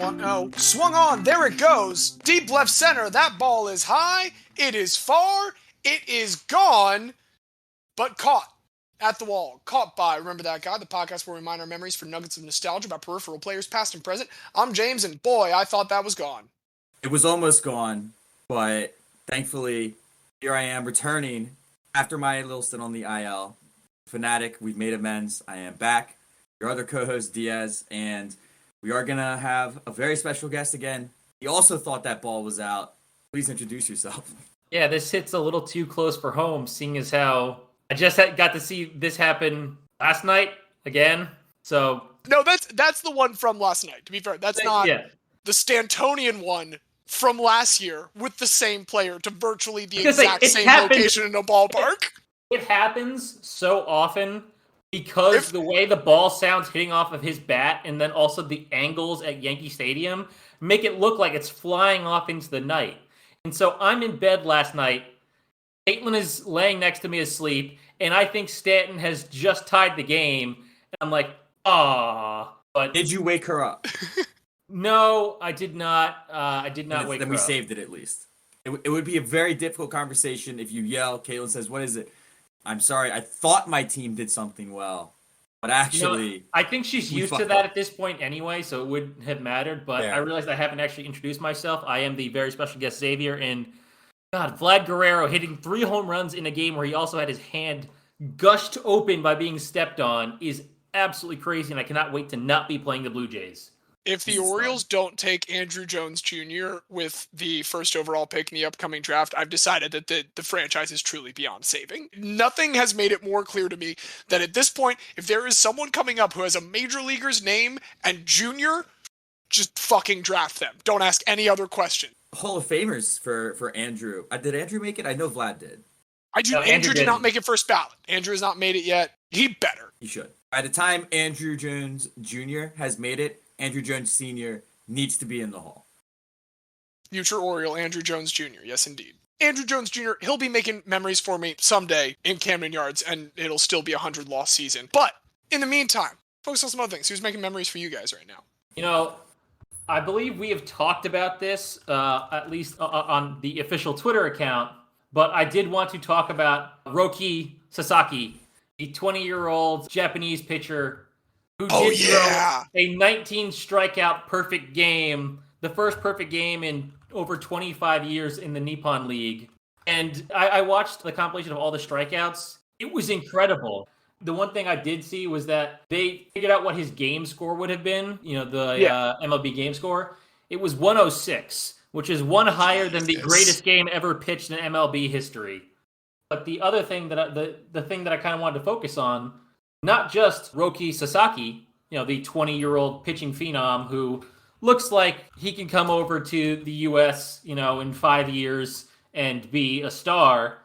1-0. Swung on. There it goes. Deep left center. That ball is high. It is far. It is gone. But caught at the wall. Caught by Remember That Guy, the podcast where we mine our memories for nuggets of nostalgia about peripheral players past and present. I'm James, and boy, I thought that was gone. It was almost gone, but thankfully, here I am returning after my little stint on the IL. Fanatic, we've made amends. I am back. Your other co-host, Diaz, and we are going to have a very special guest again. He also thought that ball was out. Please introduce yourself. Yeah, this hits a little too close for home, seeing as how I just got to see this happen last night again. So no, that's the one from last night. To be fair, that's not the Stantonian one from last year with the same player to virtually the exact same location in a ballpark. It happens so often because the way the ball sounds hitting off of his bat, and then also the angles at Yankee Stadium make it look like it's flying off into the night. And so I'm in bed last night. Caitlin is laying next to me asleep, and I think Stanton has just tied the game. And I'm like, ah. But did you wake her up? No, I did not. I did not wake her up. Then we saved it at least. It would be a very difficult conversation if you yell. Caitlin says, "What is it?" I'm sorry. I thought my team did something well, but actually, I think she's used to that at this point anyway, so it wouldn't have mattered. But I realized I haven't actually introduced myself. I am the very special guest Xavier, and God, Vlad Guerrero hitting 3 home runs in a game where he also had his hand gushed open by being stepped on is absolutely crazy, and I cannot wait to not be playing the Blue Jays. If the Orioles don't take Andrew Jones Jr. with the first overall pick in the upcoming draft, I've decided that the franchise is truly beyond saving. Nothing has made it more clear to me that at this point, if there is someone coming up who has a major leaguer's name and Junior, just fucking draft them. Don't ask any other question. Hall of Famers for Andrew. Did Andrew make it? I know Vlad did. Andrew did not make it first ballot. Andrew has not made it yet. He better. He should. By the time Andrew Jones Jr. has made it, Andrew Jones Sr. needs to be in the Hall. Future Oriole Andrew Jones Jr. Yes, indeed. Andrew Jones Jr., he'll be making memories for me someday in Camden Yards, and it'll still be a 100-loss season. But in the meantime, focus on some other things. Who's making memories for you guys right now? You know, I believe we have talked about this, at least on the official Twitter account, but I did want to talk about Roki Sasaki, the 20-year-old Japanese pitcher who did throw a 19 strikeout perfect game, the first perfect game in over 25 years in the Nippon League. And I watched the compilation of all the strikeouts. It was incredible. The one thing I did see was that they figured out what his game score would have been, the MLB game score. It was 106, which is one higher than the greatest game ever pitched in MLB history. But the other thing the thing that I kind of wanted to focus on, not just Roki Sasaki, the 20-year-old pitching phenom who looks like he can come over to the U.S., in 5 years and be a star.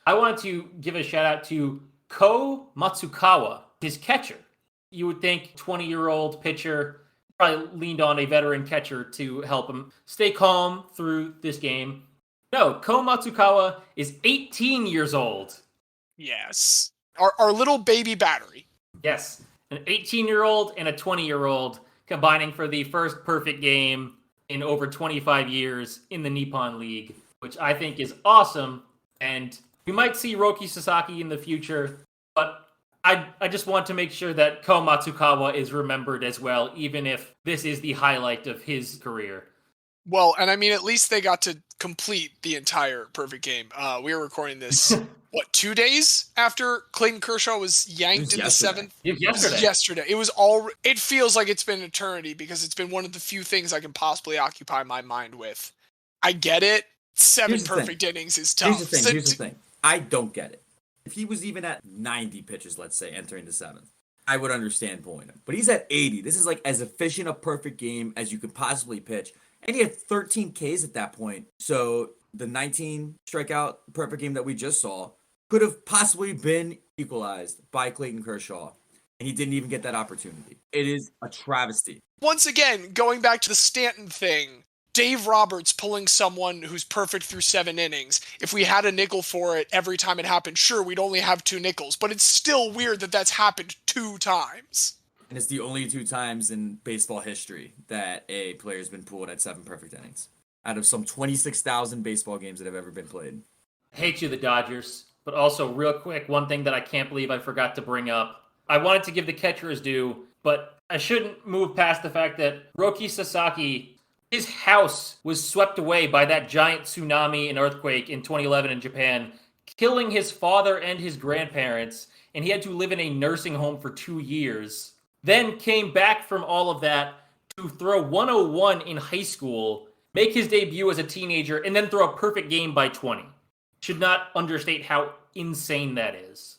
I wanted to give a shout out to Ko Matsukawa, his catcher. You would think 20-year-old pitcher probably leaned on a veteran catcher to help him stay calm through this game. No, Ko Matsukawa is 18 years old. Yes. Our little baby battery. Yes. An 18-year-old and a 20-year-old combining for the first perfect game in over 25 years in the Nippon League, which I think is awesome. And we might see Roki Sasaki in the future, but I just want to make sure that Ko Matsukawa is remembered as well, even if this is the highlight of his career. Well, and I mean, at least they got to complete the entire perfect game. We were recording this, 2 days after Clayton Kershaw was yanked in the 7th? Yesterday. It feels like it's been an eternity because it's been one of the few things I can possibly occupy my mind with. I get it. 7 perfect innings is tough. Here's the thing. I don't get it. If he was even at 90 pitches, let's say, entering the 7th, I would understand pulling him. But he's at 80. This is like as efficient a perfect game as you could possibly pitch. And he had 13 Ks at that point. So the 19 strikeout perfect game that we just saw could have possibly been equalized by Clayton Kershaw. And he didn't even get that opportunity. It is a travesty. Once again, going back to the Stanton thing, Dave Roberts pulling someone who's perfect through 7 innings. If we had a nickel for it every time it happened, sure, we'd only have 2 nickels. But it's still weird that that's happened 2 times. And it's the only 2 times in baseball history that a player's been pulled at 7 perfect innings out of some 26,000 baseball games that have ever been played. Hate you, the Dodgers. But also, real quick, one thing that I can't believe I forgot to bring up. I wanted to give the catcher his due, but I shouldn't move past the fact that Roki Sasaki, his house was swept away by that giant tsunami and earthquake in 2011 in Japan, killing his father and his grandparents, and he had to live in a nursing home for 2 years. Then came back from all of that to throw 101 in high school, make his debut as a teenager, and then throw a perfect game by 20. Should not understate how insane that is.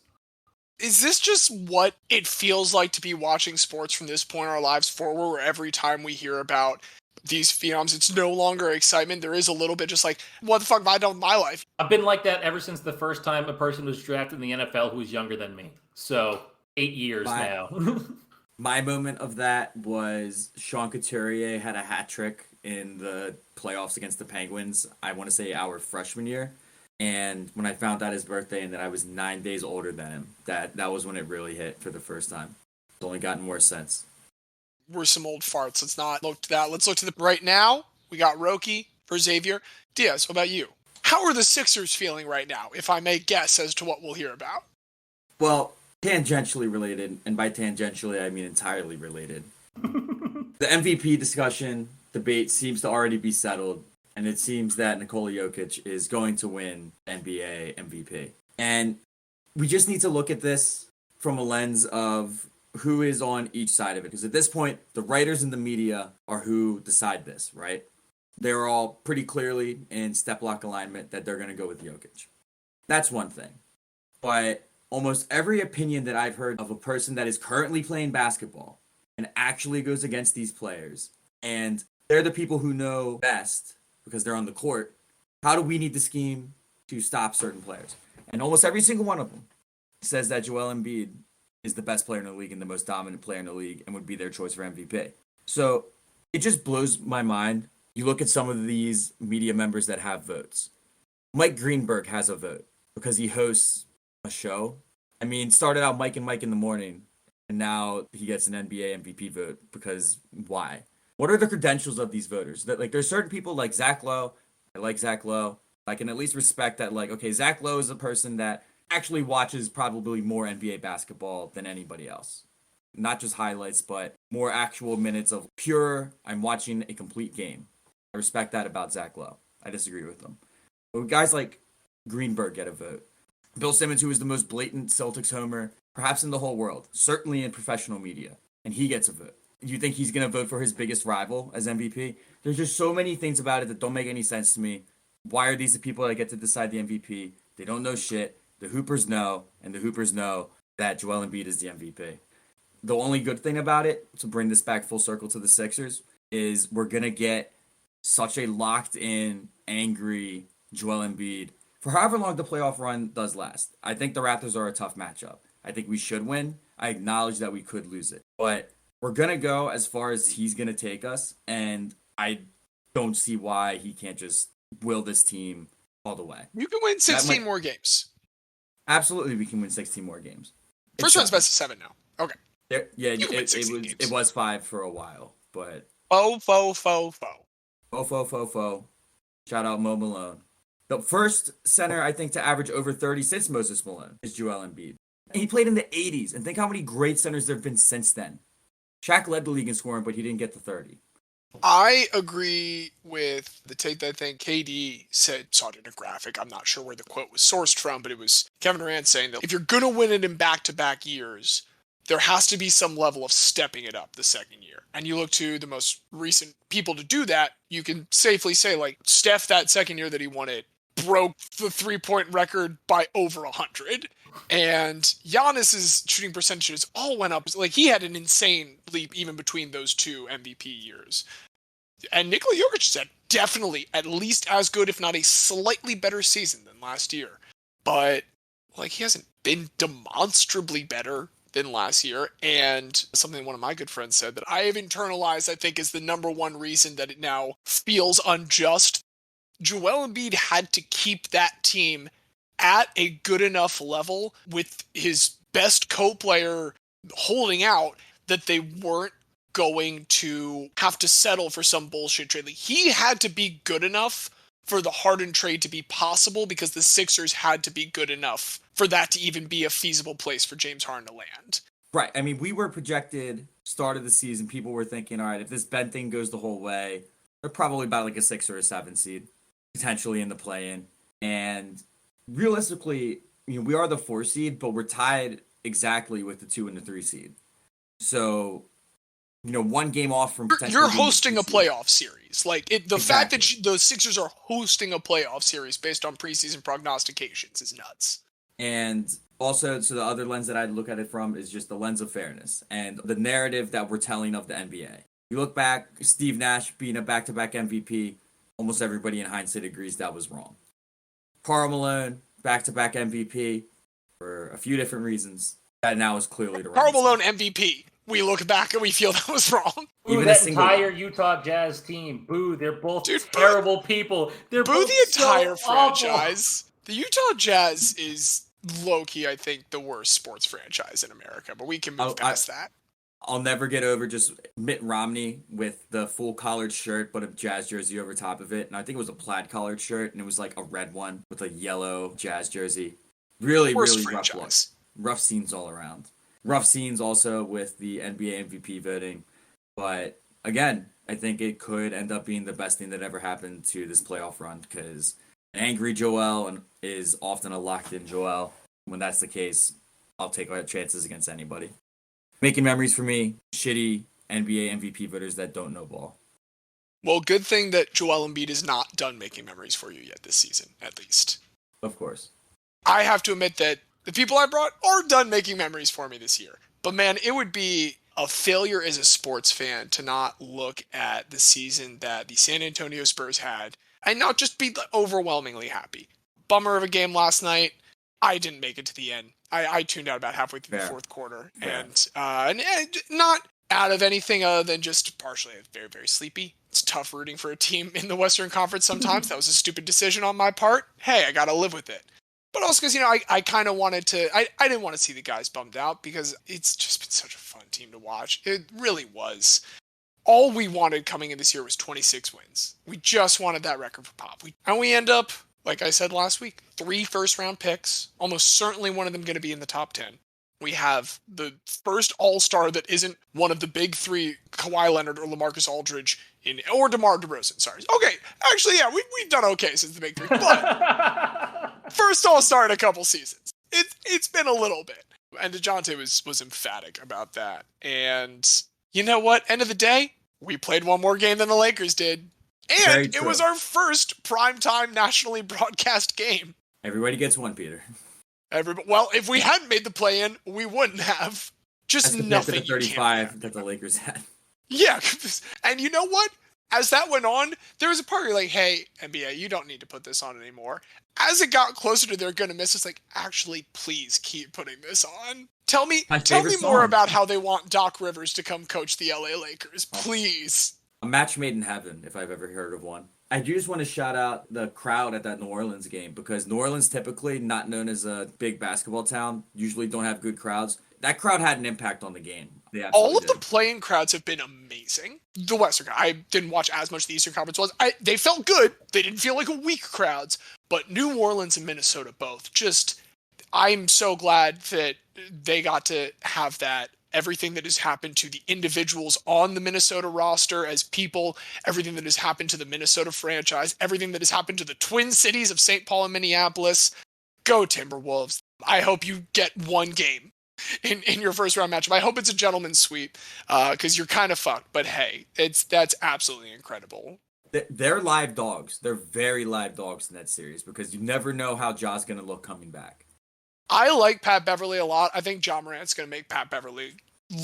Is this just what it feels like to be watching sports from this point in our lives forward, where every time we hear about these phenoms, it's no longer excitement? There is a little bit just like, what the fuck have I done with my life? I've been like that ever since the first time a person was drafted in the NFL who was younger than me. So, 8 years now. My moment of that was Sean Couturier had a hat trick in the playoffs against the Penguins, I want to say our freshman year. And when I found out his birthday and that I was 9 days older than him, that was when it really hit for the first time. It's only gotten more sense. We're some old farts. Let's not look to that. Let's look to the right now. We got Roki for Xavier. Diaz, what about you? How are the Sixers feeling right now, if I may guess as to what we'll hear about? Well, tangentially related, and by tangentially I mean entirely related. The MVP discussion, debate seems to already be settled, and it seems that Nikola Jokic is going to win NBA MVP. And we just need to look at this from a lens of who is on each side of it. Because at this point, the writers and the media are who decide this, right? They're all pretty clearly in step block alignment that they're going to go with Jokic. That's one thing. But almost every opinion that I've heard of a person that is currently playing basketball and actually goes against these players, and they're the people who know best because they're on the court, how do we need to scheme to stop certain players? And almost every single one of them says that Joel Embiid is the best player in the league and the most dominant player in the league and would be their choice for MVP. So it just blows my mind. You look at some of these media members that have votes. Mike Greenberg has a vote because he hosts a show. I mean, started out Mike and Mike in the morning, and now he gets an NBA MVP vote because why? What are the credentials of these voters? That, like, there's certain people like Zach Lowe. I like Zach Lowe. I can at least respect that, like, okay, Zach Lowe is a person that actually watches probably more NBA basketball than anybody else. Not just highlights, but more actual minutes of pure, I'm watching a complete game. I respect that about Zach Lowe. I disagree with them. But guys like Greenberg get a vote. Bill Simmons, who is the most blatant Celtics homer, perhaps in the whole world, certainly in professional media, and he gets a vote. You think he's going to vote for his biggest rival as MVP? There's just so many things about it that don't make any sense to me. Why are these the people that get to decide the MVP? They don't know shit. The Hoopers know, and the Hoopers know that Joel Embiid is the MVP. The only good thing about it, to bring this back full circle to the Sixers, is we're going to get such a locked-in, angry Joel Embiid for however long the playoff run does last. I think the Raptors are a tough matchup. I think we should win. I acknowledge that we could lose it. But we're going to go as far as he's going to take us, and I don't see why he can't just will this team all the way. You can win 16 more games. Absolutely, we can win 16 more games. First round's best of 7 now. Okay. It was 5 for a while, but... Fo. Shout out Mo Malone. The first center, I think, to average over 30 since Moses Malone is Joel Embiid. And he played in the 80s, and think how many great centers there have been since then. Shaq led the league in scoring, but he didn't get to 30. I agree with the take that I think KD saw it in a graphic. I'm not sure where the quote was sourced from, but it was Kevin Durant saying that if you're going to win it in back-to-back years, there has to be some level of stepping it up the second year. And you look to the most recent people to do that, you can safely say, like, Steph, that second year that he won it, broke the three-point record by over 100. And Giannis's shooting percentages all went up. Like, he had an insane leap even between those two MVP years. And Nikola Jokic said definitely at least as good, if not a slightly better season than last year. But, like, he hasn't been demonstrably better than last year. And something one of my good friends said that I have internalized, I think, is the number one reason that it now feels unjust. Joel Embiid had to keep that team at a good enough level with his best co-player holding out that they weren't going to have to settle for some bullshit trade. Like, he had to be good enough for the Harden trade to be possible because the Sixers had to be good enough for that to even be a feasible place for James Harden to land. Right. I mean, we were projected start of the season. People were thinking, all right, if this Ben thing goes the whole way, they're probably about like a 6 or a 7 seed, potentially in the play-in. And realistically, we are the 4 seed, but we're tied exactly with the 2 and the 3 seed. So, one game off from potentially you're hosting a playoff series. Like, the fact that the Sixers are hosting a playoff series based on preseason prognostications is nuts. And also, so the other lens that I'd look at it from is just the lens of fairness and the narrative that we're telling of the NBA. You look back, Steve Nash being a back-to-back MVP, almost everybody in hindsight agrees that was wrong. Karl Malone, back-to-back MVP for a few different reasons. That now is clearly the Karl Malone MVP. We look back and we feel that was wrong. Boo that entire Utah Jazz team. Boo, they're both terrible people. They're boo both the entire so franchise. Awful. The Utah Jazz is low-key, I think, the worst sports franchise in America, but we can move past that. I'll never get over just Mitt Romney with the full collared shirt, but a Jazz jersey over top of it. And I think it was a plaid collared shirt, and it was like a red one with a yellow Jazz jersey. Really, worst really franchise. Rough look. Rough scenes all around. Rough scenes also with the NBA MVP voting. But again, I think it could end up being the best thing that ever happened to this playoff run because an angry Joel is often a locked-in Joel. When that's the case, I'll take my chances against anybody. Making memories for me, shitty NBA MVP voters that don't know ball. Well, good thing that Joel Embiid is not done making memories for you yet this season, at least. Of course. I have to admit that the people I brought are done making memories for me this year. But man, it would be a failure as a sports fan to not look at the season that the San Antonio Spurs had and not just be overwhelmingly happy. Bummer of a game last night. I didn't make it to the end. I tuned out about halfway through the fourth quarter. And not out of anything other than just partially very, very sleepy. It's tough rooting for a team in the Western Conference sometimes. That was a stupid decision on my part. Hey, I got to live with it. But also because, I kind of wanted to, I didn't want to see the guys bummed out because it's just been such a fun team to watch. It really was. All we wanted coming in this year was 26 wins. We just wanted that record for Pop. And we end up, like I said last week, 3 first-round picks. Almost certainly one of them going to be in the top 10. We have the first All-Star that isn't one of the big 3, Kawhi Leonard or LaMarcus Aldridge, or DeMar DeRozan, sorry. Okay, actually, yeah, we've done okay since the big 3, but first All-Star in a couple seasons. It's been a little bit. And DeJounte was emphatic about that. And you know what? End of the day, we played one more game than the Lakers did. And it was our first primetime nationally broadcast game. Everybody gets one, Peter. Well, if we hadn't made the play-in, we wouldn't have. Just nothing. The 35 that the Lakers had. Yeah, and you know what? As that went on, there was a part where you're like, hey, NBA, you don't need to put this on anymore. As it got closer to they're going to miss, it's like, actually, please keep putting this on. Tell me more about how they want Doc Rivers to come coach the LA Lakers, please. A match made in heaven, if I've ever heard of one. I do just want to shout out the crowd at that New Orleans game because New Orleans, typically not known as a big basketball town, usually don't have good crowds. That crowd had an impact on the game. All of the playing crowds have been amazing. The Western, I didn't watch as much the Eastern Conference was. They felt good. They didn't feel like weak crowds. But New Orleans and Minnesota both. Just, I'm so glad that they got to have that. Everything that has happened to the individuals on the Minnesota roster as people, everything that has happened to the Minnesota franchise, everything that has happened to the Twin Cities of St. Paul and Minneapolis. Go Timberwolves. I hope you get one game in your first round matchup. I hope it's a gentleman's sweep because you're kind of fucked. But hey, that's absolutely incredible. They're live dogs. They're very live dogs in that series because you never know how Ja's going to look coming back. I like Pat Beverly a lot. I think Ja Morant's going to make Pat Beverly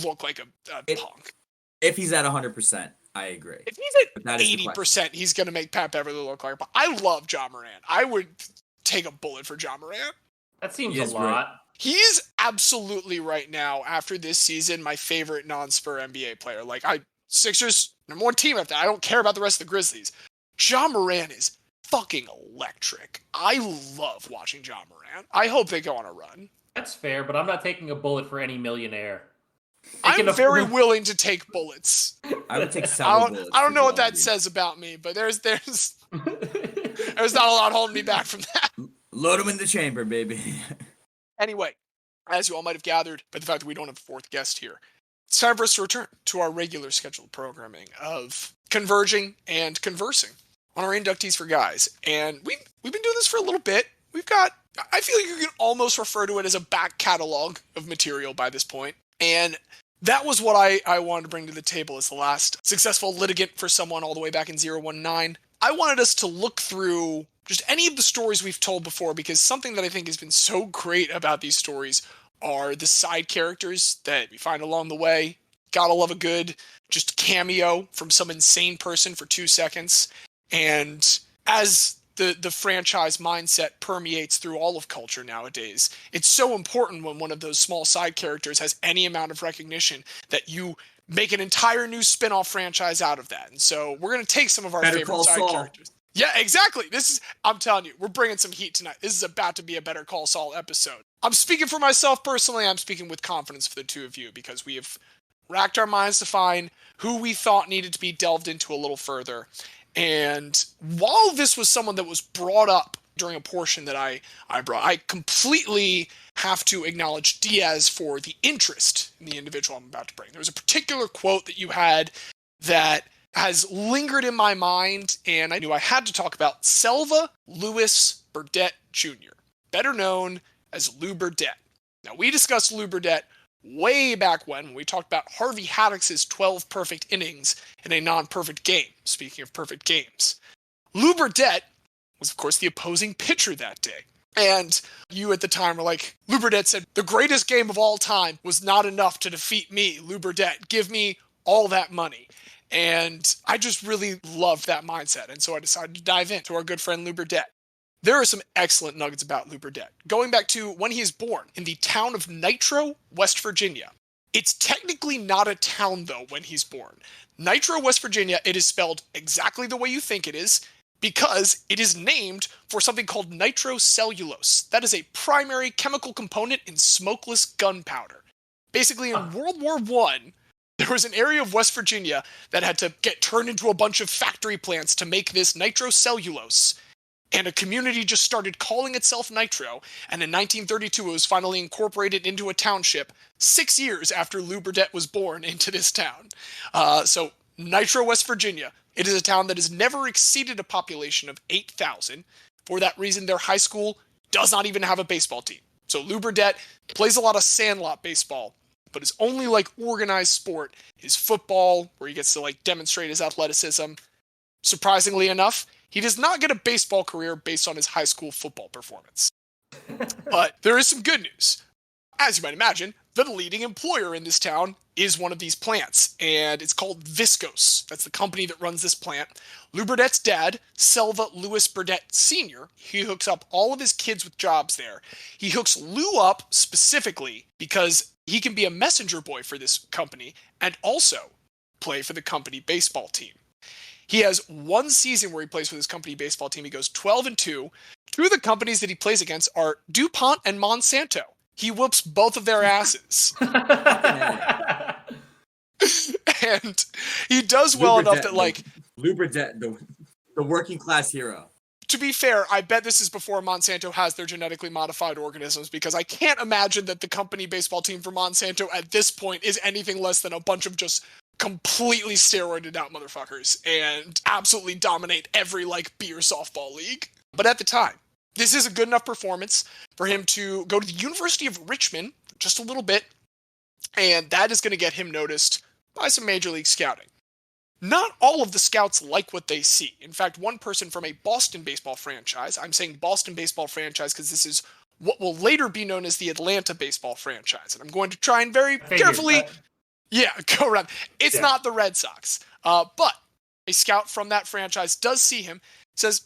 look like a punk. If he's at 100%, I agree. If he's at 80%, he's going to make Pat Beverly look like a punk. I love Ja Morant. I would take a bullet for Ja Morant. That seems a lot. Great. He's absolutely right now, after this season, my favorite non-Spur NBA player. Like, Sixers, number 1 team after that. I don't care about the rest of the Grizzlies. Ja Morant is fucking electric. I love watching Ja Morant. I hope they go on a run. That's fair, but I'm not taking a bullet for any millionaire. I'm very willing to take bullets. I would take several bullets. I don't know what that says about me, but there's there's not a lot holding me back from that. Load them in the chamber, baby. Anyway, as you all might have gathered by the fact that we don't have a fourth guest here, it's time for us to return to our regular scheduled programming of converging and conversing on our inductees for guys. And we've been doing this for a little bit. We've got, I feel like you can almost refer to it as a back catalog of material by this point. And that was what I wanted to bring to the table as the last successful litigant for someone all the way back in 019. I wanted us to look through just any of the stories we've told before, because something that I think has been so great about these stories are the side characters that we find along the way. Gotta love a good just cameo from some insane person for 2 seconds. And as the franchise mindset permeates through all of culture nowadays, it's so important when one of those small side characters has any amount of recognition that you make an entire new spin-off franchise out of that. And so we're going to take some of our favorite side characters. Yeah, exactly. I'm telling you, we're bringing some heat tonight. This is about to be a Better Call Saul episode. I'm speaking for myself personally. I'm speaking with confidence for the two of you, because we have racked our minds to find who we thought needed to be delved into a little further. And while this was someone that was brought up during a portion that I brought, I completely have to acknowledge Diaz for the interest in the individual I'm about to bring. There was a particular quote that you had that has lingered in my mind, and I knew I had to talk about Selva Lewis Burdette Jr., better known as Lew Burdette. Now, we discussed Lew Burdette way back when we talked about Harvey Haddock's 12 perfect innings in a non-perfect game. Speaking of perfect games, Lew Burdette was, of course, the opposing pitcher that day. And you at the time were like, Lew Burdette said, the greatest game of all time was not enough to defeat me, Lew Burdette. Give me all that money. And I just really loved that mindset. And so I decided to dive into our good friend Lew Burdette. There are some excellent nuggets about Lew Burdette. Going back to when he is born in the town of Nitro, West Virginia. It's technically not a town, though, when he's born. Nitro, West Virginia, it is spelled exactly the way you think it is, because it is named for something called nitrocellulose. That is a primary chemical component in smokeless gunpowder. Basically, in World War I, there was an area of West Virginia that had to get turned into a bunch of factory plants to make this nitrocellulose. And a community just started calling itself Nitro, and in 1932 it was finally incorporated into a township 6 years after Lew Burdette was born into this town. So Nitro, West Virginia, it is a town that has never exceeded a population of 8,000. For that reason, their high school does not even have a baseball team. So Lew Burdette plays a lot of sandlot baseball, but his only organized sport is football, where he gets to demonstrate his athleticism. Surprisingly enough, he does not get a baseball career based on his high school football performance. But there is some good news. As you might imagine, the leading employer in this town is one of these plants, and it's called Viscose. That's the company that runs this plant. Lew Burdette's dad, Selva Lewis Burdette Sr., he hooks up all of his kids with jobs there. He hooks Lew up specifically because he can be a messenger boy for this company and also play for the company baseball team. He has one season where he plays for this company baseball team. He goes 12-2. Two of the companies that he plays against are DuPont and Monsanto. He whoops both of their asses. And he does well enough that Lew Burdette, the working class hero. To be fair, I bet this is before Monsanto has their genetically modified organisms, because I can't imagine that the company baseball team for Monsanto at this point is anything less than a bunch of just completely steroided out motherfuckers and absolutely dominate every beer softball league. But at the time, this is a good enough performance for him to go to the University of Richmond just a little bit, and that is going to get him noticed by some major league scouting. Not all of the scouts like what they see. In fact, one person from a Boston baseball franchise, I'm saying Boston baseball franchise because this is what will later be known as the Atlanta baseball franchise, and I'm going to try and very carefully go around. It's not the Red Sox. But a scout from that franchise does see him, says,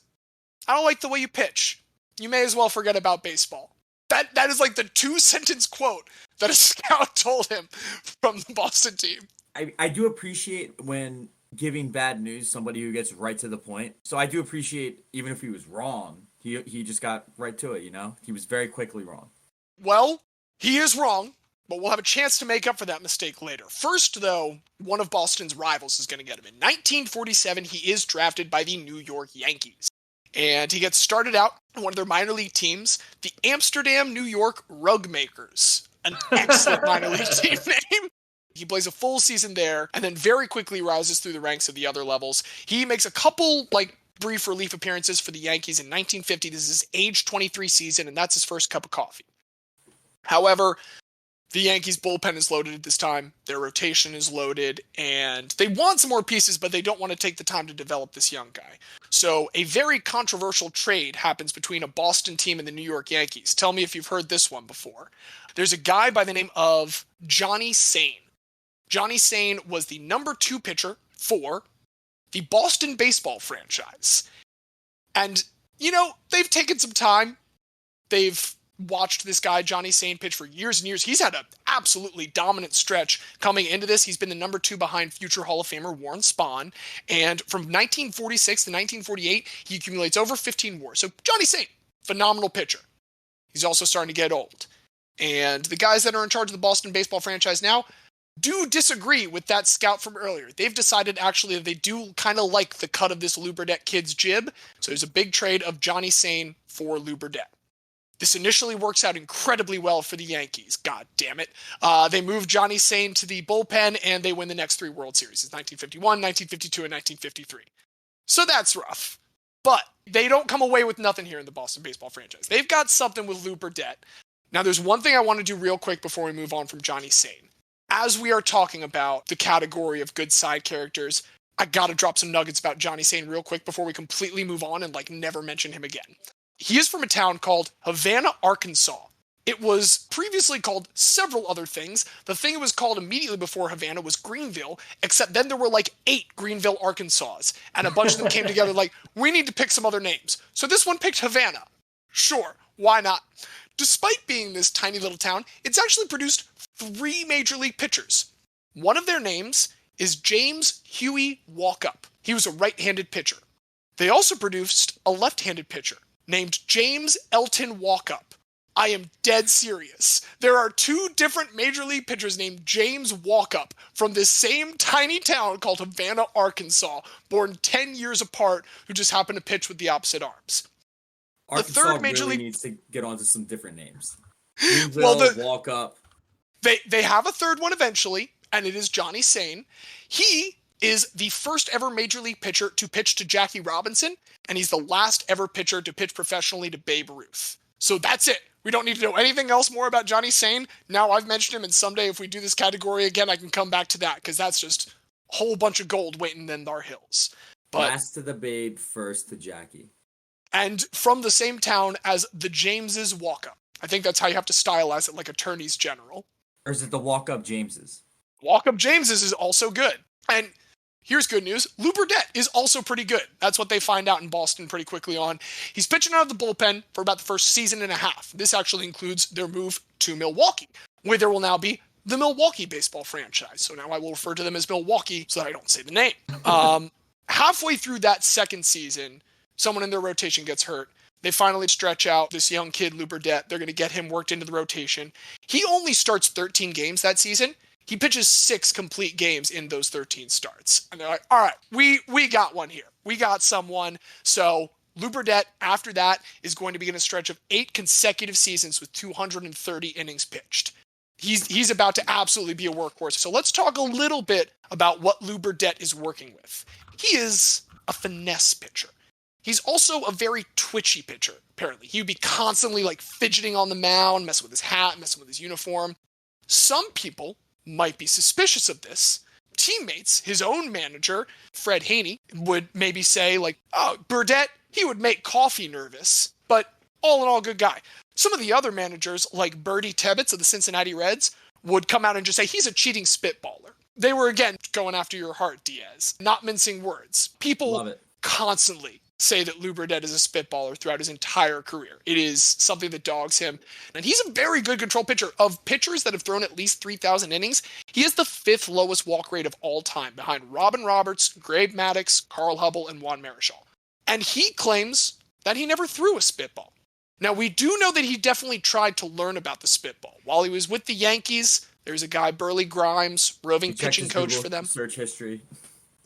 I don't like the way you pitch. You may as well forget about baseball. That is the 2-sentence quote that a scout told him from the Boston team. I do appreciate when giving bad news, somebody who gets right to the point. So I do appreciate, even if he was wrong, he just got right to it, He was very quickly wrong. Well, he is wrong. But we'll have a chance to make up for that mistake later. First, though, one of Boston's rivals is going to get him. In 1947, he is drafted by the New York Yankees. And he gets started out on one of their minor league teams, the Amsterdam, New York Rugmakers. An excellent minor league team name. He plays a full season there, and then very quickly rises through the ranks of the other levels. He makes a couple, brief relief appearances for the Yankees in 1950. This is his age 23 season, and that's his first cup of coffee. However, the Yankees bullpen is loaded at this time. Their rotation is loaded, and they want some more pieces, but they don't want to take the time to develop this young guy. So a very controversial trade happens between a Boston team and the New York Yankees. Tell me if you've heard this one before. There's a guy by the name of Johnny Sain. Johnny Sain was the number 2 pitcher for the Boston baseball franchise. And, they've taken some time. They've watched this guy, Johnny Sain, pitch for years and years. He's had an absolutely dominant stretch coming into this. He's been the number 2 behind future Hall of Famer Warren Spahn. And from 1946 to 1948, he accumulates over 15 WARs. So Johnny Sain, phenomenal pitcher. He's also starting to get old. And the guys that are in charge of the Boston baseball franchise now do disagree with that scout from earlier. They've decided actually that they do kind of like the cut of this Lew Burdette kid's jib. So there's a big trade of Johnny Sain for Lew Burdette. This initially works out incredibly well for the Yankees. God damn it. They move Johnny Sain to the bullpen, and they win the next 3 World Series. It's 1951, 1952, and 1953. So that's rough. But they don't come away with nothing here in the Boston baseball franchise. They've got something with Lew Burdette. Now, there's one thing I want to do real quick before we move on from Johnny Sain. As we are talking about the category of good side characters, I got to drop some nuggets about Johnny Sain real quick before we completely move on and never mention him again. He is from a town called Havana, Arkansas. It was previously called several other things. The thing it was called immediately before Havana was Greenville, except then there were 8 Greenville, Arkansas, and a bunch of them came together we need to pick some other names. So this one picked Havana. Sure, why not? Despite being this tiny little town, it's actually produced 3 major league pitchers. One of their names is James Huey Walkup. He was a right-handed pitcher. They also produced a left-handed pitcher named James Elton Walkup. I am dead serious. There are 2 different major league pitchers named James Walkup from this same tiny town called Havana, Arkansas, born 10 years apart, who just happen to pitch with the opposite arms. Arkansas the third major league needs to get onto some different names. Walkup. They have a third one eventually, and it is Johnny Sain. He is the first ever major league pitcher to pitch to Jackie Robinson, and he's the last ever pitcher to pitch professionally to Babe Ruth. So that's it. We don't need to know anything else more about Johnny Sain. Now I've mentioned him, and someday if we do this category again, I can come back to that, because that's just a whole bunch of gold waiting in our hills. But last to the Babe, first to Jackie. And from the same town as the Jameses Walkup. I think that's how you have to stylize it, like attorneys general. Or is it the Walkup Jameses? Walkup Jameses is also good. And here's good news. Lew Burdette is also pretty good. That's what they find out in Boston pretty quickly on. He's pitching out of the bullpen for about the first season and a half. This actually includes their move to Milwaukee, where there will now be the Milwaukee baseball franchise. So now I will refer to them as Milwaukee so that I don't say the name. Halfway through that second season, someone in their rotation gets hurt. They finally stretch out this young kid, Lew Burdette. They're going to get him worked into the rotation. He only starts 13 games that season. He pitches 6 complete games in those 13 starts. And they're like, all right, we got one here. We got someone. So Lew Burdette, after that, is going to be in a stretch of 8 consecutive seasons with 230 innings pitched. He's about to absolutely be a workhorse. So let's talk a little bit about what Lew Burdette is working with. He is a finesse pitcher. He's also a very twitchy pitcher, apparently. He would be constantly fidgeting on the mound, messing with his hat, messing with his uniform. Some people might be suspicious of this. Teammates, his own manager, Fred Haney, would maybe say oh, Burdette, he would make coffee nervous, but all in all, good guy. Some of the other managers, like Bertie Tebbetts of the Cincinnati Reds, would come out and just say he's a cheating spitballer. They were, again, going after your heart, Diaz. Not mincing words. People constantly say that Lew Burdette is a spitballer throughout his entire career. It is something that dogs him. And he's a very good control pitcher. Of pitchers that have thrown at least 3,000 innings, he has the 5th lowest walk rate of all time, behind Robin Roberts, Grabe Maddux, Carl Hubble, and Juan Marichal. And he claims that he never threw a spitball. Now, we do know that he definitely tried to learn about the spitball. While he was with the Yankees, there's a guy, Burley Grimes, roving pitching coach Google for them. Search history.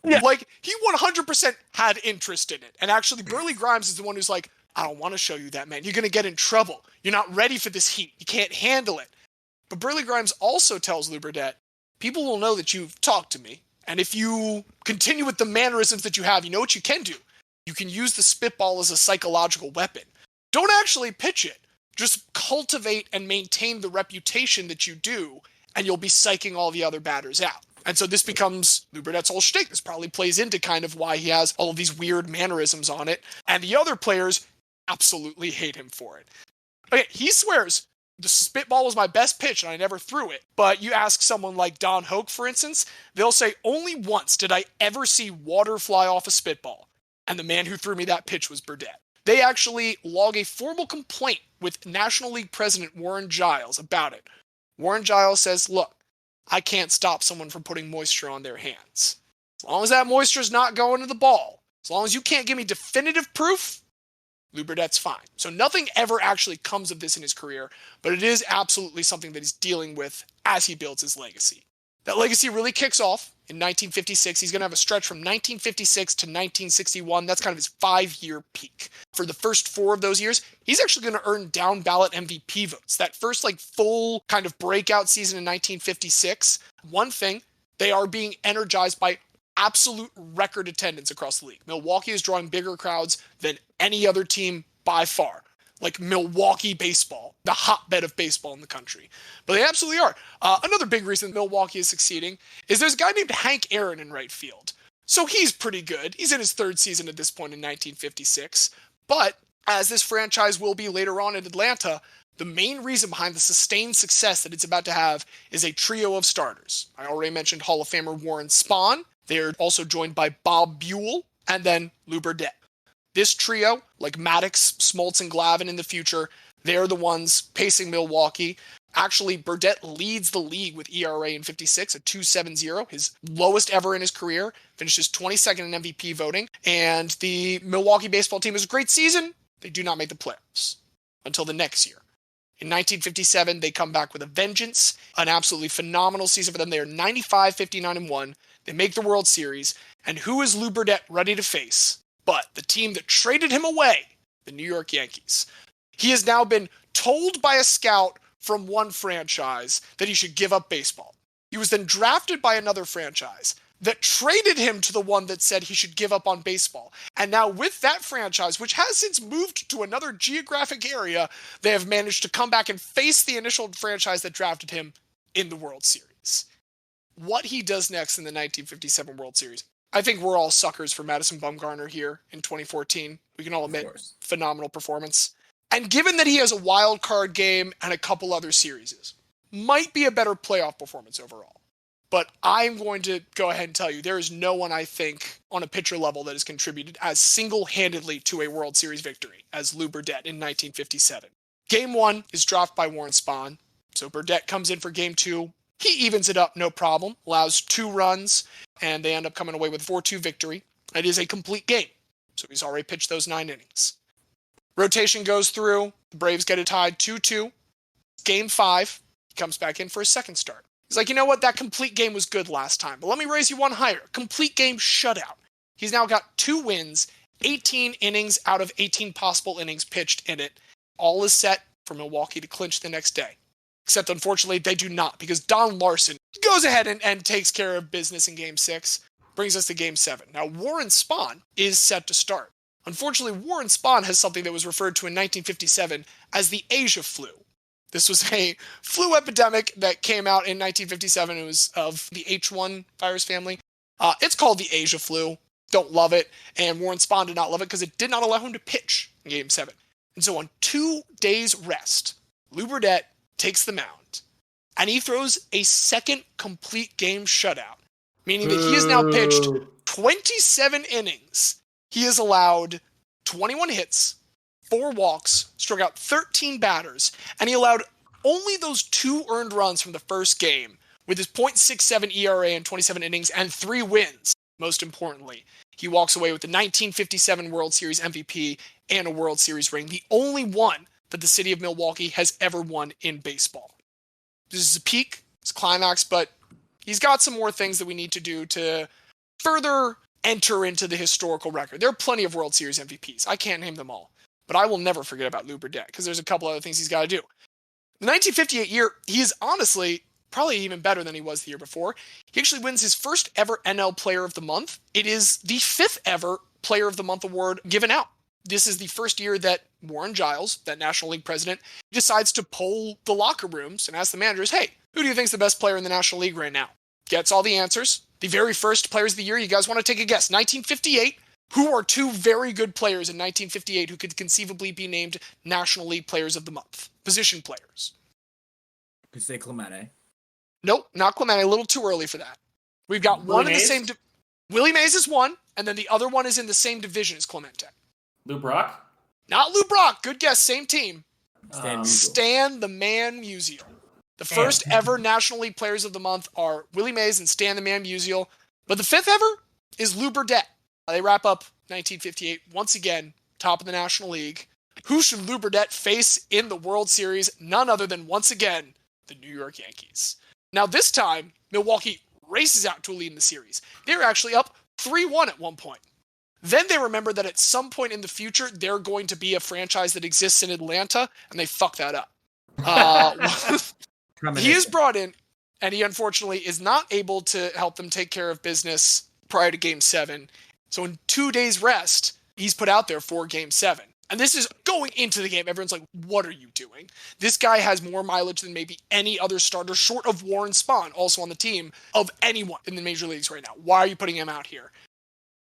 Yeah. Like, he 100% had interest in it. And actually, Burley Grimes is the one who's like, I don't want to show you that, man. You're going to get in trouble. You're not ready for this heat. You can't handle it. But Burley Grimes also tells Lew Burdette, people will know that you've talked to me. And if you continue with the mannerisms that you have, you know what you can do? You can use the spitball as a psychological weapon. Don't actually pitch it. Just cultivate and maintain the reputation that you do, and you'll be psyching all the other batters out. And so this becomes Lew Burdette's whole shtick. This probably plays into kind of why he has all of these weird mannerisms on it. And the other players absolutely hate him for it. Okay, he swears, the spitball was my best pitch and I never threw it. But you ask someone like Don Hoke, for instance, they'll say, only once did I ever see water fly off a spitball. And the man who threw me that pitch was Burdette. They actually log a formal complaint with National League President Warren Giles about it. Warren Giles says, look, I can't stop someone from putting moisture on their hands. As long as that moisture is not going to the ball, as long as you can't give me definitive proof, Lew Burdette's fine. So nothing ever actually comes of this in his career, but it is absolutely something that he's dealing with as he builds his legacy. That legacy really kicks off in 1956. He's going to have a stretch from 1956 to 1961. That's kind of his 5-year peak. For the first 4 of those years, he's actually going to earn down ballot MVP votes. That first full kind of breakout season in 1956, one thing, they are being energized by absolute record attendance across the league. Milwaukee is drawing bigger crowds than any other team by far. Like Milwaukee baseball, the hotbed of baseball in the country. But they absolutely are. Another big reason Milwaukee is succeeding is there's a guy named Hank Aaron in right field. So he's pretty good. He's in his 3rd season at this point in 1956. But as this franchise will be later on in Atlanta, the main reason behind the sustained success that it's about to have is a trio of starters. I already mentioned Hall of Famer Warren Spahn. They're also joined by Bob Buell and then Lew Burdette. This trio, like Maddox, Smoltz, and Glavine in the future, they're the ones pacing Milwaukee. Actually, Burdette leads the league with ERA in 56 at 2.70, his lowest ever in his career, finishes 22nd in MVP voting. And the Milwaukee baseball team has a great season. They do not make the playoffs until the next year. In 1957, they come back with a vengeance, an absolutely phenomenal season for them. They are 95, 59, and 1. They make the World Series. And who is Lew Burdette ready to face? But the team that traded him away, the New York Yankees. He has now been told by a scout from one franchise that he should give up baseball. He was then drafted by another franchise that traded him to the one that said he should give up on baseball. And now with that franchise, which has since moved to another geographic area, they have managed to come back and face the initial franchise that drafted him in the World Series. What he does next in the 1957 World Series, I think we're all suckers for Madison Bumgarner here in 2014. We can all admit, phenomenal performance. And given that he has a wild card game and a couple other series, might be a better playoff performance overall. But I'm going to go ahead and tell you, there is no one, I think, on a pitcher level that has contributed as single-handedly to a World Series victory as Lew Burdette in 1957. Game 1 is dropped by Warren Spahn, so Burdette comes in for Game 2. He evens it up, no problem, allows 2 runs, and they end up coming away with a 4-2 victory. It is a complete game, so he's already pitched those 9 innings. Rotation goes through, the Braves get it tied 2-2. Game 5, he comes back in for his second start. He's like, you know what, that complete game was good last time, but let me raise you one higher. Complete game shutout. He's now got 2 wins, 18 innings out of 18 possible innings pitched in it. All is set for Milwaukee to clinch the next day. Except, unfortunately, they do not, because Don Larson goes ahead and takes care of business in Game 6, brings us to Game 7. Now, Warren Spahn is set to start. Unfortunately, Warren Spahn has something that was referred to in 1957 as the Asia flu. This was a flu epidemic that came out in 1957. It was of the H1 virus family. It's called the Asia flu. Don't love it. And Warren Spahn did not love it because it did not allow him to pitch in Game 7. And so on 2 days rest, Lew Burdette takes the mound. And he throws a second complete game shutout, meaning that he has now pitched 27 innings. He has allowed 21 hits, 4 walks, struck out 13 batters, and he allowed only those 2 earned runs from the first game with his .67 ERA in 27 innings and 3 wins. Most importantly, he walks away with the 1957 World Series MVP and a World Series ring, the only one that the city of Milwaukee has ever won in baseball. This is a peak, it's a climax, but he's got some more things that we need to do to further enter into the historical record. There are plenty of World Series MVPs. I can't name them all, but I will never forget about Lew Burdette because there's a couple other things he's got to do. The 1958 year, he is honestly probably even better than he was the year before. He actually wins his first ever NL Player of the Month. It is the 5th ever Player of the Month award given out. This is the first year that Warren Giles, that National League president, decides to poll the locker rooms and ask the managers, hey, who do you think is the best player in the National League right now? Gets all the answers. The very first Players of the Year, you guys want to take a guess? 1958. Who are two very good players in 1958 who could conceivably be named National League Players of the Month? Position players. Could say Clemente. Nope, not Clemente. A little too early for that. We've got Willie one in the same... Willie Mays is one, and then the other one is in the same division as Clemente. Lou Brock? Not Lou Brock. Good guess. Same team. Stan the Man Musial. The first ever National League Players of the Month are Willie Mays and Stan the Man Musial. But the 5th ever is Lew Burdette. They wrap up 1958, once again, top of the National League. Who should Lew Burdette face in the World Series? None other than, once again, the New York Yankees. Now this time, Milwaukee races out to a lead in the series. They're actually up 3-1 at one point. Then they remember that at some point in the future, they're going to be a franchise that exists in Atlanta, and they fuck that up. He is brought in, and he unfortunately is not able to help them take care of business prior to Game 7. So in 2 days rest, he's put out there for Game 7. And this is going into the game. Everyone's like, what are you doing? This guy has more mileage than maybe any other starter, short of Warren Spahn, also on the team, of anyone in the major leagues right now. Why are you putting him out here?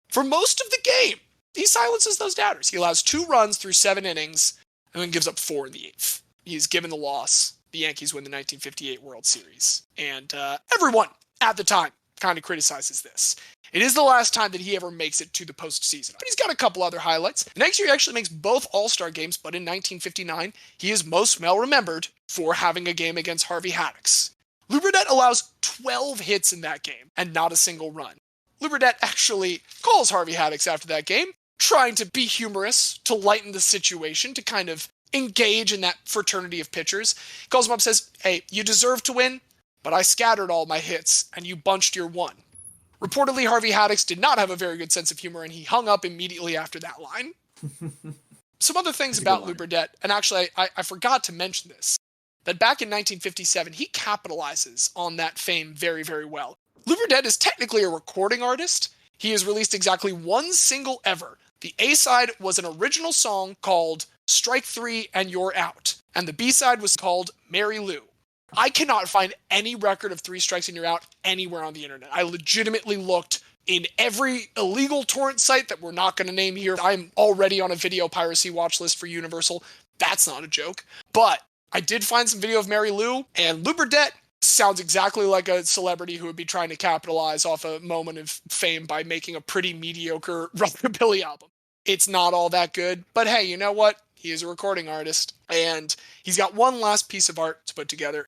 For most of the game, he silences those doubters. He allows 2 runs through 7 innings and then gives up 4 in the 8th. He's given the loss. The Yankees win the 1958 World Series. And everyone at the time kind of criticizes this. It is the last time that he ever makes it to the postseason. But he's got a couple other highlights. The next year he actually makes both All-Star games, but in 1959, he is most well remembered for having a game against Harvey Haddix. Lew Burdette allows 12 hits in that game and not a single run. Lew Burdette actually calls Harvey Haddix after that game, trying to be humorous, to lighten the situation, to kind of engage in that fraternity of pitchers. He calls him up and says, hey, you deserve to win, but I scattered all my hits and you bunched your one. Reportedly, Harvey Haddix did not have a very good sense of humor, and he hung up immediately after that line. Some other things about Lew Burdette, and actually I forgot to mention this, that back in 1957, he capitalizes on that fame very, very well. Lew Burdette is technically a recording artist. He has released exactly one single ever. The A-side was an original song called Strike 3 and You're Out, and the B-side was called Mary Lou. I cannot find any record of 3 strikes and you're out anywhere on the internet. I legitimately looked in every illegal torrent site that we're not going to name here. I'm already on a video piracy watch list for Universal. That's not a joke. But I did find some video of Mary Lou, and Lew Burdette sounds exactly like a celebrity who would be trying to capitalize off a moment of fame by making a pretty mediocre rockabilly album. It's not all that good, but hey, you know what? He is a recording artist, and he's got one last piece of art to put together.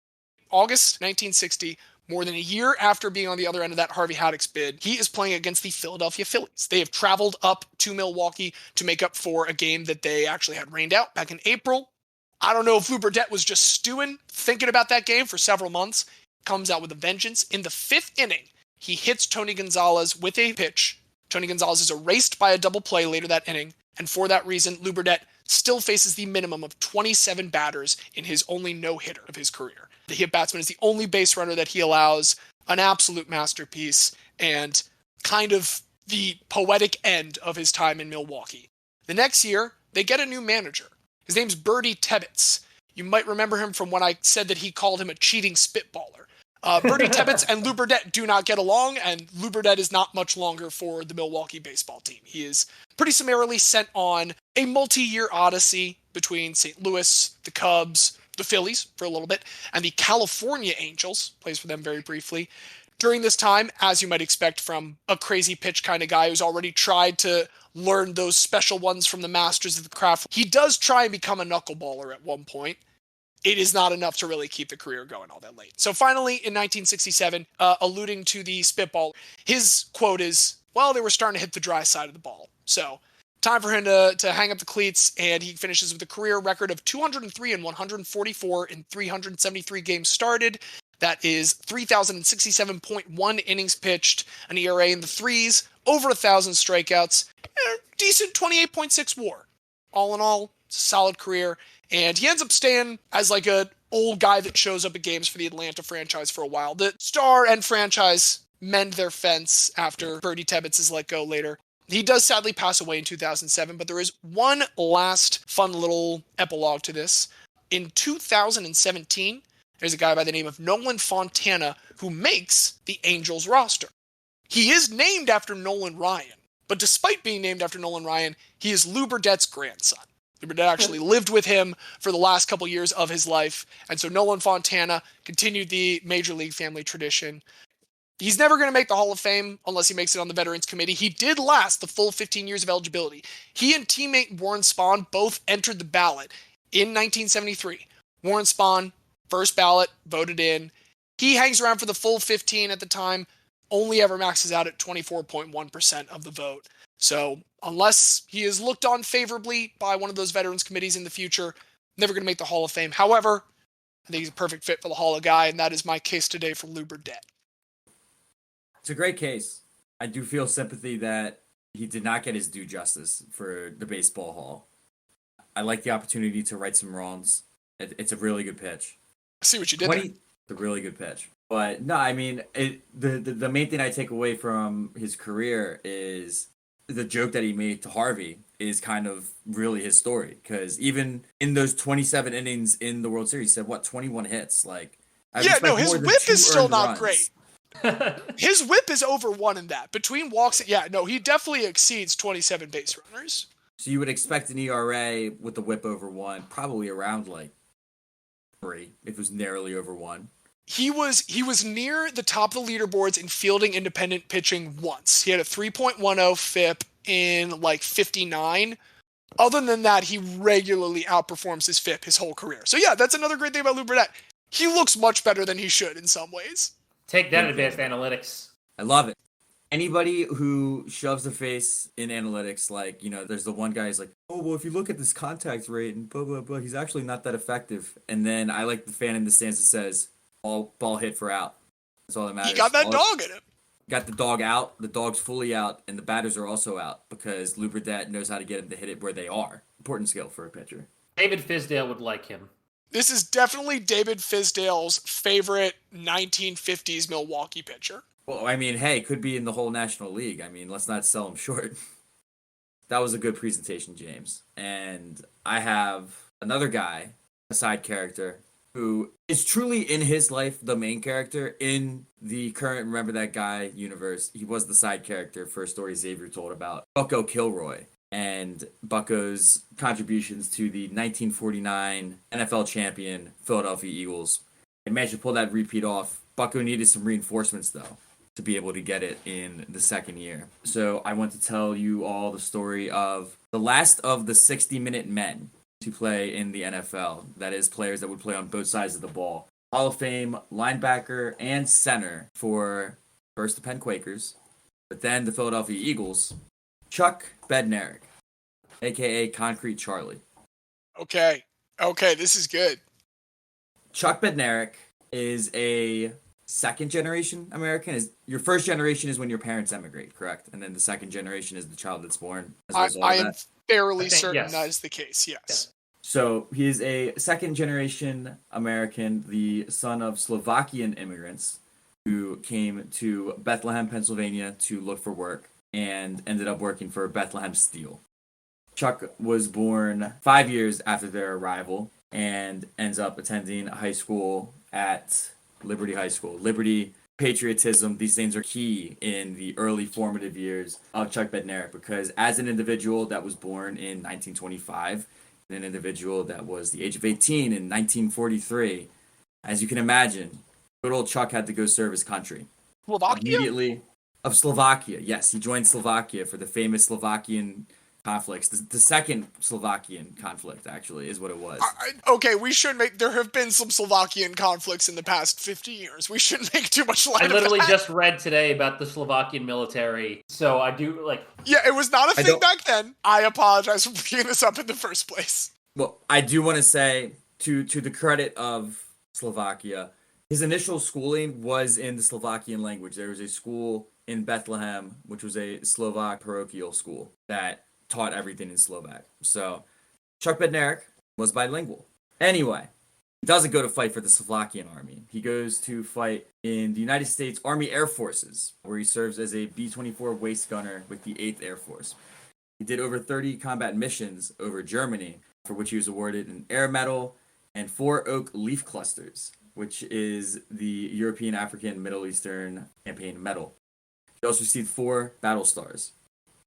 August 1960, more than a year after being on the other end of that Harvey Haddix bid, he is playing against the Philadelphia Phillies. They have traveled up to Milwaukee to make up for a game that they actually had rained out back in April. I don't know if Lew Burdette was just stewing, thinking about that game for several months. Comes out with a vengeance. In the 5th inning, he hits Tony Gonzalez with a pitch. Tony Gonzalez is erased by a double play later that inning, and for that reason, Lew Burdette still faces the minimum of 27 batters in his only no-hitter of his career. The hit batsman is the only base runner that he allows, an absolute masterpiece, and kind of the poetic end of his time in Milwaukee. The next year, they get a new manager. His name's Bertie Tebbetts. You might remember him from when I said that he called him a cheating spitballer. Bertie Tebbetts and Lew Burdette do not get along, and Lew Burdette is not much longer for the Milwaukee baseball team. He is pretty summarily sent on a multi-year odyssey between St. Louis, the Cubs, the Phillies for a little bit, and the California Angels, plays for them very briefly. During this time, as you might expect from a crazy pitch kind of guy who's already tried to learn those special ones from the masters of the craft, he does try and become a knuckleballer at one point. It is not enough to really keep the career going all that late. So finally, in 1967, alluding to the spitball, his quote is, well, they were starting to hit the dry side of the ball. So Time for him to hang up the cleats, and he finishes with a career record of 203 and 144 in 373 games started. That is 3,067.1 innings pitched, an ERA in the threes, over 1,000 strikeouts, and a decent 28.6 WAR. All in all, it's a solid career, and he ends up staying as like a old guy that shows up at games for the Atlanta franchise for a while. The star and franchise mend their fence after Bertie Tebbets is let go later. He does sadly pass away in 2007, but there is one last fun little epilogue to this. In 2017, there's a guy by the name of Nolan Fontana who makes the Angels roster. He is named after Nolan Ryan, but despite being named after Nolan Ryan, he is Lew Burdette's grandson. Lew Burdette actually lived with him for the last couple years of his life, and so Nolan Fontana continued the Major League family tradition. He's never going to make the Hall of Fame unless he makes it on the Veterans Committee. He did last the full 15 years of eligibility. He and teammate Warren Spahn both entered the ballot in 1973. Warren Spahn, first ballot, voted in. He hangs around for the full 15 at the time, only ever maxes out at 24.1% of the vote. So unless he is looked on favorably by one of those Veterans Committees in the future, never going to make the Hall of Fame. However, I think he's a perfect fit for the Hall of Guy, and that is my case today for Lew Burdette. It's a great case. I do feel sympathy that he did not get his due justice for the Baseball Hall. I like the opportunity to right some wrongs. It's a really good pitch. I see what you did there. It's a really good pitch. But no, I mean, the main thing I take away from his career is the joke that he made to Harvey is kind of really his story. Because even in those 27 innings in the World Series, he said, 21 hits? Like, his whip is still not runs. Great. His whip is over 1 in that. Between walks, he definitely exceeds 27 base runners. So you would expect an ERA with the whip over 1, probably around like 3, if it was narrowly over 1. He was near the top of the leaderboards in fielding independent pitching once. He had a 3.10 FIP in like 59. Other than that, he regularly outperforms his FIP his whole career. So yeah, that's another great thing about Lew Burdette. He looks much better than he should in some ways. Take that, advanced analytics. I love it. Anybody who shoves a face in analytics, like, there's the one guy who's like, oh, well, if you look at this contact rate and blah, blah, blah, he's actually not that effective. And then I like the fan in the stands that says, ball hit for out. That's all that matters. He got that dog in him. Got the dog out. The dog's fully out, and the batters are also out because Lew Burdette knows how to get him to hit it where they are. Important skill for a pitcher. David Fizdale would like him. This is definitely David Fizdale's favorite 1950s Milwaukee pitcher. Well, I mean, hey, could be in the whole National League. I mean, let's not sell him short. That was a good presentation, James. And I have another guy, a side character, who is truly in his life the main character in the current Remember That Guy universe. He was the side character for a story Xavier told about Bucko Kilroy and Bucko's contributions to the 1949 NFL champion Philadelphia Eagles. They managed to pull that repeat off. Bucko needed some reinforcements, though, to be able to get it in the second year. So I want to tell you all the story of the last of the 60-minute men to play in the NFL. That is, players that would play on both sides of the ball. Hall of Fame linebacker and center for first the Penn Quakers, but then the Philadelphia Eagles, Chuck Bednarik, a.k.a. Concrete Charlie. Okay, this is good. Chuck Bednarik is a second-generation American. Your first generation is when your parents emigrate, correct? And then the second generation is the child that's born as a result I of am that. fairly certain that is the case, yes. Yeah. So he is a second-generation American, the son of Slovakian immigrants who came to Bethlehem, Pennsylvania to look for work and ended up working for Bethlehem Steel. Chuck was born 5 years after their arrival and ends up attending high school at Liberty High School. Liberty, patriotism, these things are key in the early formative years of Chuck Bednarik because as an individual that was born in 1925, an individual that was the age of 18 in 1943, as you can imagine, good old Chuck had to go serve his country. Slovakia? Immediately. Of Slovakia, yes. He joined Slovakia for the famous Slovakian conflicts. The second Slovakian conflict, actually, is what it was. Okay, there have been some Slovakian conflicts in the past 50 years. We shouldn't make too much light of that. I literally just read today about the Slovakian military, so I do, Yeah, it was not a thing back then. I apologize for bringing this up in the first place. Well, I do want to say, to the credit of Slovakia, his initial schooling was in the Slovakian language. There was a school in Bethlehem, which was a Slovak parochial school that taught everything in Slovak. So Chuck Bednarik was bilingual. Anyway, he doesn't go to fight for the Slovakian army. He goes to fight in the United States Army Air Forces, where he serves as a B-24 waist gunner with the 8th Air Force. He did over 30 combat missions over Germany, for which he was awarded an Air Medal and 4 Oak Leaf Clusters, which is the European, African, Middle Eastern Campaign Medal. He also received 4 Battle Stars.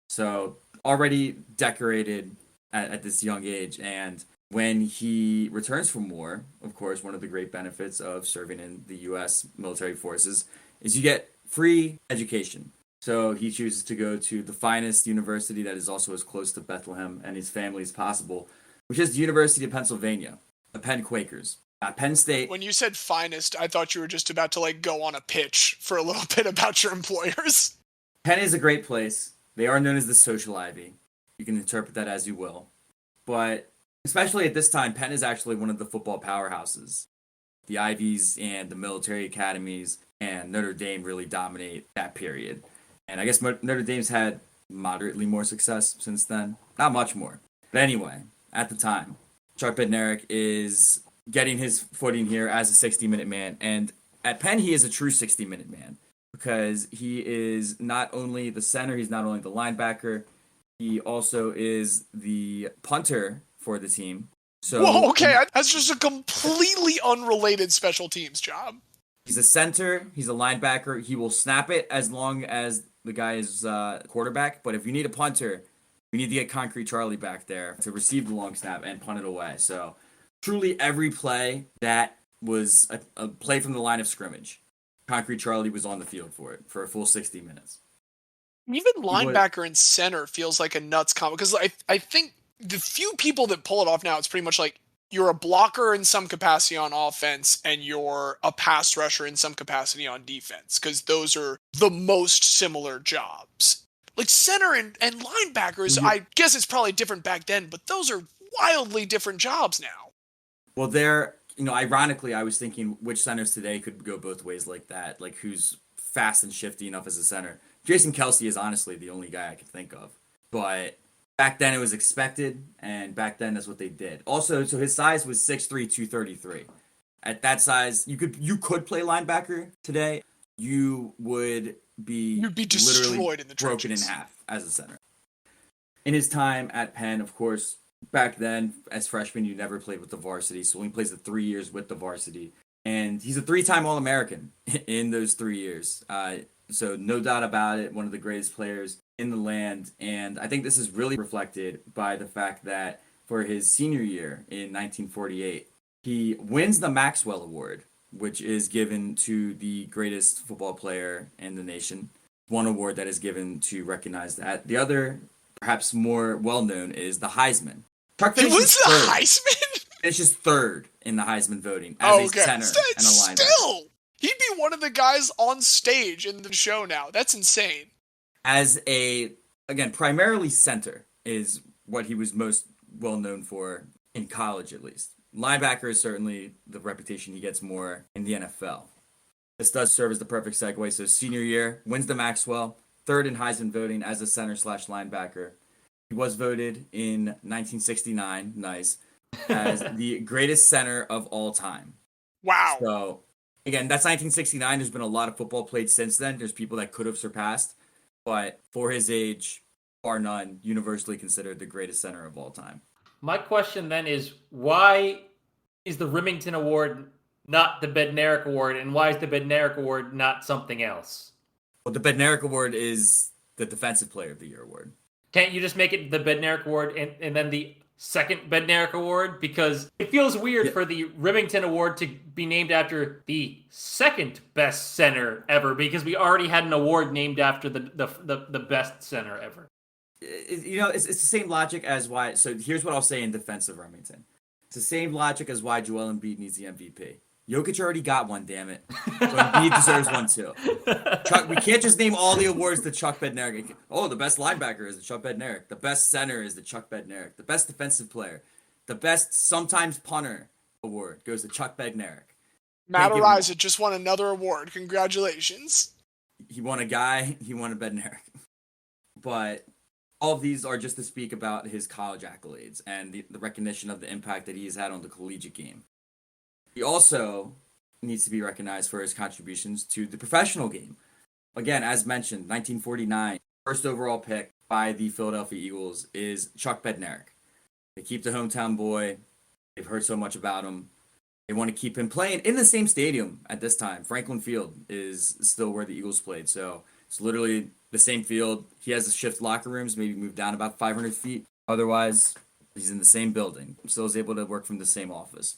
So already decorated at this young age. And when he returns from war, of course, one of the great benefits of serving in the U.S. military forces is you get free education. So he chooses to go to the finest university that is also as close to Bethlehem and his family as possible, which is the University of Pennsylvania, the Penn Quakers. Penn State. When you said finest, I thought you were just about to go on a pitch for a little bit about your employers. Penn is a great place. They are known as the social ivy. You can interpret that as you will. But especially at this time, Penn is actually one of the football powerhouses. The Ivies and the military academies and Notre Dame really dominate that period. And I guess Notre Dame's had moderately more success since then. Not much more. But anyway, at the time, Chuck Bednarik is getting his footing here as a 60-minute man. And at Penn, he is a true 60-minute man because he is not only the center, he's not only the linebacker, he also is the punter for the team. So, whoa, okay, that's just a completely unrelated special teams job. He's a center, he's a linebacker, he will snap it as long as the guy is quarterback, but if you need a punter, we need to get Concrete Charlie back there to receive the long snap and punt it away. So truly every play that was a play from the line of scrimmage, Concrete Charlie was on the field for it for a full 60 minutes. Even linebacker and center feels like a nuts combo because I think the few people that pull it off now, it's pretty much like you're a blocker in some capacity on offense and you're a pass rusher in some capacity on defense because those are the most similar jobs. Like center and linebackers, mm-hmm. I guess it's probably different back then, but those are wildly different jobs now. Well, ironically, I was thinking which centers today could go both ways like that, like who's fast and shifty enough as a center. Jason Kelce is honestly the only guy I could think of. But back then it was expected, and back then that's what they did. Also, so his size was 6'3", 233. At that size, you could play linebacker today. You'd be destroyed in the trenches. Broken in half as a center. In his time at Penn, of course, back then, as freshman, you never played with the varsity, so he plays the 3 years with the varsity. And he's a 3-time All-American in those 3 years. So no doubt about it, one of the greatest players in the land. And I think this is really reflected by the fact that for his senior year in 1948, he wins the Maxwell Award, which is given to the greatest football player in the nation. One award that is given to recognize that. The other, perhaps more well-known, is the Heisman. He wins the Heisman? Finishes third in the Heisman voting as a center and a linebacker. Still, he'd be one of the guys on stage in the show now. That's insane. Primarily center is what he was most well known for in college, at least. Linebacker is certainly the reputation he gets more in the NFL. This does serve as the perfect segue. So senior year, wins the Maxwell, third in Heisman voting as a center/linebacker. He was voted in 1969, nice, as the greatest center of all time. Wow. So, again, that's 1969. There's been a lot of football played since then. There's people that could have surpassed. But for his age, bar none, universally considered the greatest center of all time. My question then is, why is the Remington Award not the Bednarik Award, and why is the Bednarik Award not something else? Well, the Bednarik Award is the Defensive Player of the Year award. Can't you just make it the Bednarik Award and then the second Bednarik Award? Because it feels weird for the Remington Award to be named after the second best center ever, because we already had an award named after the best center ever. It's the same logic as why. So here's what I'll say in defense of Remington. It's the same logic as why Joel Embiid needs the MVP. Jokic already got one, damn it. So Embiid deserves one too. We can't just name all the awards to Chuck Bednarik. Oh, the best linebacker is the Chuck Bednarik. The best center is the Chuck Bednarik. The best defensive player, the best sometimes punter award goes to Chuck Bednarik. Matt Ariza just won another award. Congratulations. He won a guy. He won a Bednarik. But all of these are just to speak about his college accolades and the recognition of the impact that he has had on the collegiate game. He also needs to be recognized for his contributions to the professional game. Again, as mentioned, 1949, first overall pick by the Philadelphia Eagles is Chuck Bednarik. They keep the hometown boy. They've heard so much about him. They want to keep him playing in the same stadium at this time. Franklin Field is still where the Eagles played, so it's literally the same field. He has to shift locker rooms, maybe move down about 500 feet. Otherwise, he's in the same building. Still is able to work from the same office.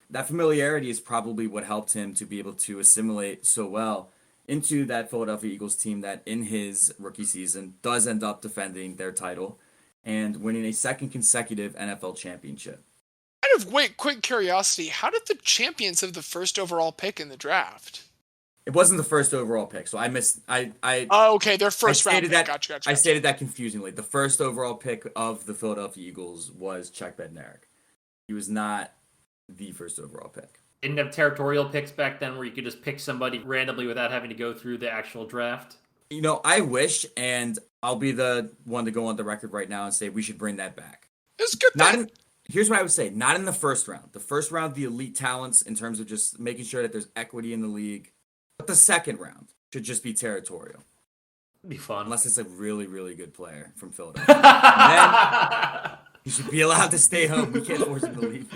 That familiarity is probably what helped him to be able to assimilate so well into that Philadelphia Eagles team that in his rookie season does end up defending their title and winning a second consecutive NFL championship. Out of quick curiosity, how did the champions have the first overall pick in the draft? It wasn't the first overall pick, so I missed. Oh, okay, their first round pick. Gotcha. I stated that confusingly. The first overall pick of the Philadelphia Eagles was Chuck Bednarik. He was not the first overall pick. Didn't have territorial picks back then where you could just pick somebody randomly without having to go through the actual draft. I wish, and I'll be the one to go on the record right now and say we should bring that back. It's good. Here's what I would say. Not in the first round. The first round, the elite talents in terms of just making sure that there's equity in the league. But the second round should just be territorial. It'd be fun. Unless it's a really, really good player from Philadelphia. Then he should be allowed to stay home. We can't force him to leave.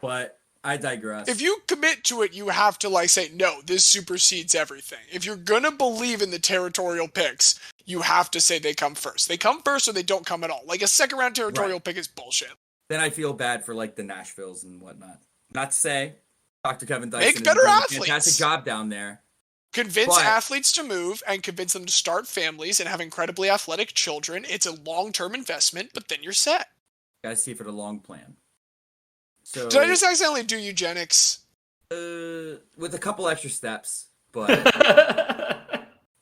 But I digress. If you commit to it, you have to say, no, this supersedes everything. If you're going to believe in the territorial picks, you have to say they come first. They come first or they don't come at all. Like a second round territorial pick is bullshit. Then I feel bad for the Nashvilles and whatnot. Not to say Dr. Kevin Dyson make better athletes. A fantastic job down there. Convince athletes to move and convince them to start families and have incredibly athletic children. It's a long-term investment, but then you're set. Gotta see for the long plan. So, did I just accidentally do eugenics? With a couple extra steps, but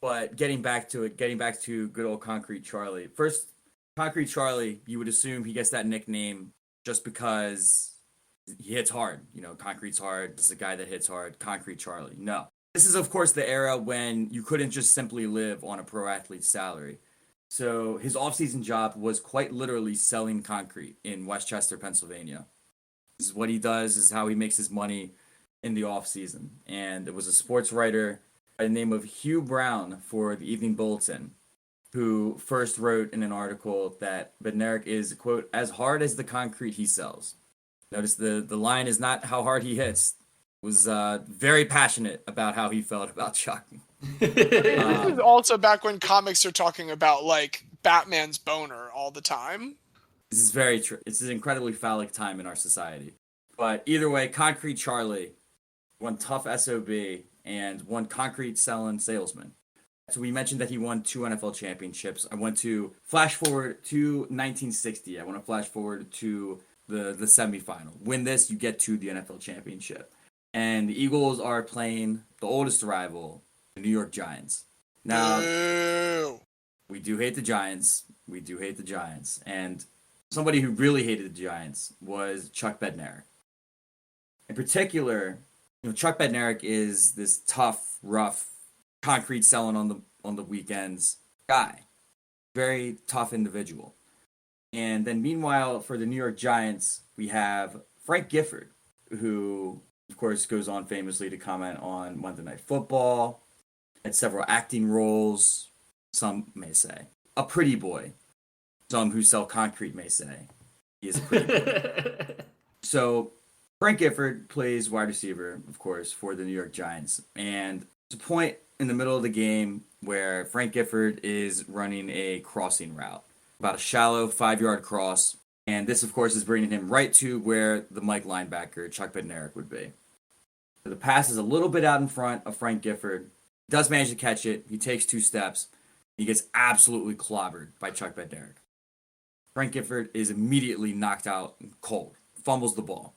but getting back to good old Concrete Charlie. First, Concrete Charlie, you would assume he gets that nickname just because he hits hard. Concrete's hard. This is a guy that hits hard. Concrete Charlie. No. This is, of course, the era when you couldn't just simply live on a pro athlete's salary. So his off-season job was quite literally selling concrete in Westchester, Pennsylvania. This is what he does. This is how he makes his money in the off-season. And it was a sports writer by the name of Hugh Brown for the Evening Bulletin who first wrote in an article that Bednarik is, quote, as hard as the concrete he sells. Notice the line is not how hard he hits. Was very passionate about how he felt about Chuck. This is also back when comics are talking about Batman's boner all the time. This is very true. It's an incredibly phallic time in our society. But either way, Concrete Charlie, one tough SOB, and one concrete selling salesman. So we mentioned that he won 2 NFL championships. I want to flash forward to 1960. I want to flash forward to the semifinal. Win this, you get to the NFL championship. And the Eagles are playing the oldest rival, the New York Giants. Now, we do hate the Giants. And somebody who really hated the Giants was Chuck Bednarik. In particular, Chuck Bednarik is this tough, rough, concrete selling on the weekends guy. Very tough individual. And then meanwhile, for the New York Giants, we have Frank Gifford, who, of course, goes on famously to comment on Monday Night Football, had several acting roles, some may say. A pretty boy. Some who sell concrete may say. He is a pretty boy. So, Frank Gifford plays wide receiver, of course, for the New York Giants. And there's a point in the middle of the game where Frank Gifford is running a crossing route. About a shallow 5-yard cross. And this, of course, is bringing him right to where the Mike linebacker, Chuck Bednarik, would be. So the pass is a little bit out in front of Frank Gifford. He does manage to catch it. He takes 2 steps. He gets absolutely clobbered by Chuck Bednarik. Frank Gifford is immediately knocked out cold, fumbles the ball.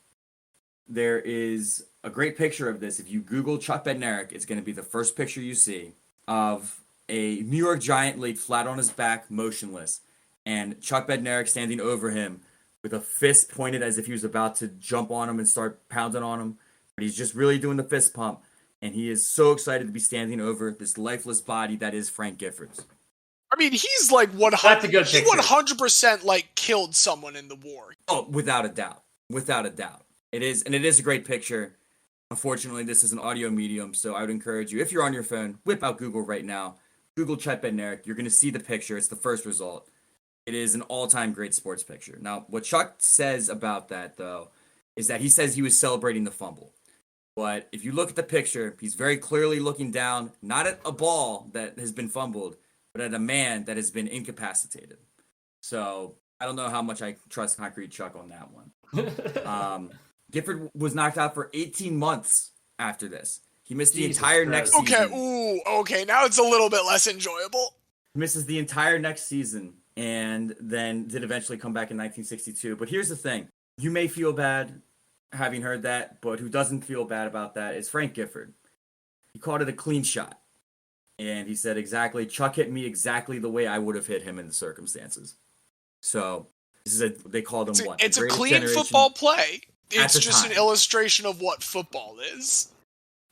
There is a great picture of this. If you Google Chuck Bednarik, it's going to be the first picture you see of a New York Giant laid flat on his back, motionless, and Chuck Bednarik standing over him with a fist pointed as if he was about to jump on him and start pounding on him. But he's just really doing the fist pump, and he is so excited to be standing over this lifeless body that is Frank Gifford's. I mean, he's like 100. He 100% like killed someone in the war. Oh, without a doubt, without a doubt, it is, and it is a great picture. Unfortunately, this is an audio medium, so I would encourage you, if you're on your phone, whip out Google right now. Google Chuck Bednarik. You're going to see the picture. It's the first result. It is an all-time great sports picture. Now, what Chuck says about that, though, is that he says he was celebrating the fumble. But if you look at the picture, he's very clearly looking down, not at a ball that has been fumbled, but at a man that has been incapacitated. So I don't know how much I trust Concrete Chuck on that one. Gifford was knocked out for 18 months after this. He missed the entire next season. Okay. Now it's a little bit less enjoyable. He misses the entire next season and then did eventually come back in 1962. But here's the thing. You may feel bad having heard that, but who doesn't feel bad about that is Frank Gifford. He called it a clean shot. And he said Chuck hit me exactly the way I would have hit him in the circumstances. So this is they called him what? It's a clean football play. It's just an illustration of what football is.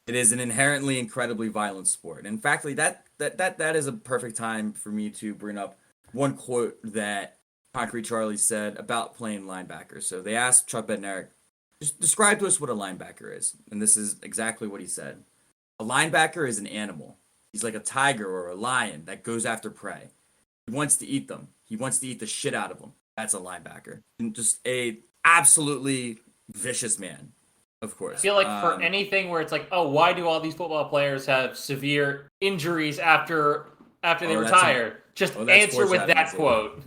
It is an inherently incredibly violent sport. In fact, that is a perfect time for me to bring up one quote that Concrete Charlie said about playing linebacker. So they asked Chuck Bednarik, just describe to us what a linebacker is. And this is exactly what he said. A linebacker is an animal. He's like a tiger or a lion that goes after prey. He wants to eat them. He wants to eat the shit out of them. That's a linebacker. And just a absolutely vicious man, of course. I feel like for anything where it's like, oh, why do all these football players have severe injuries after they retire? Just answer with that quote.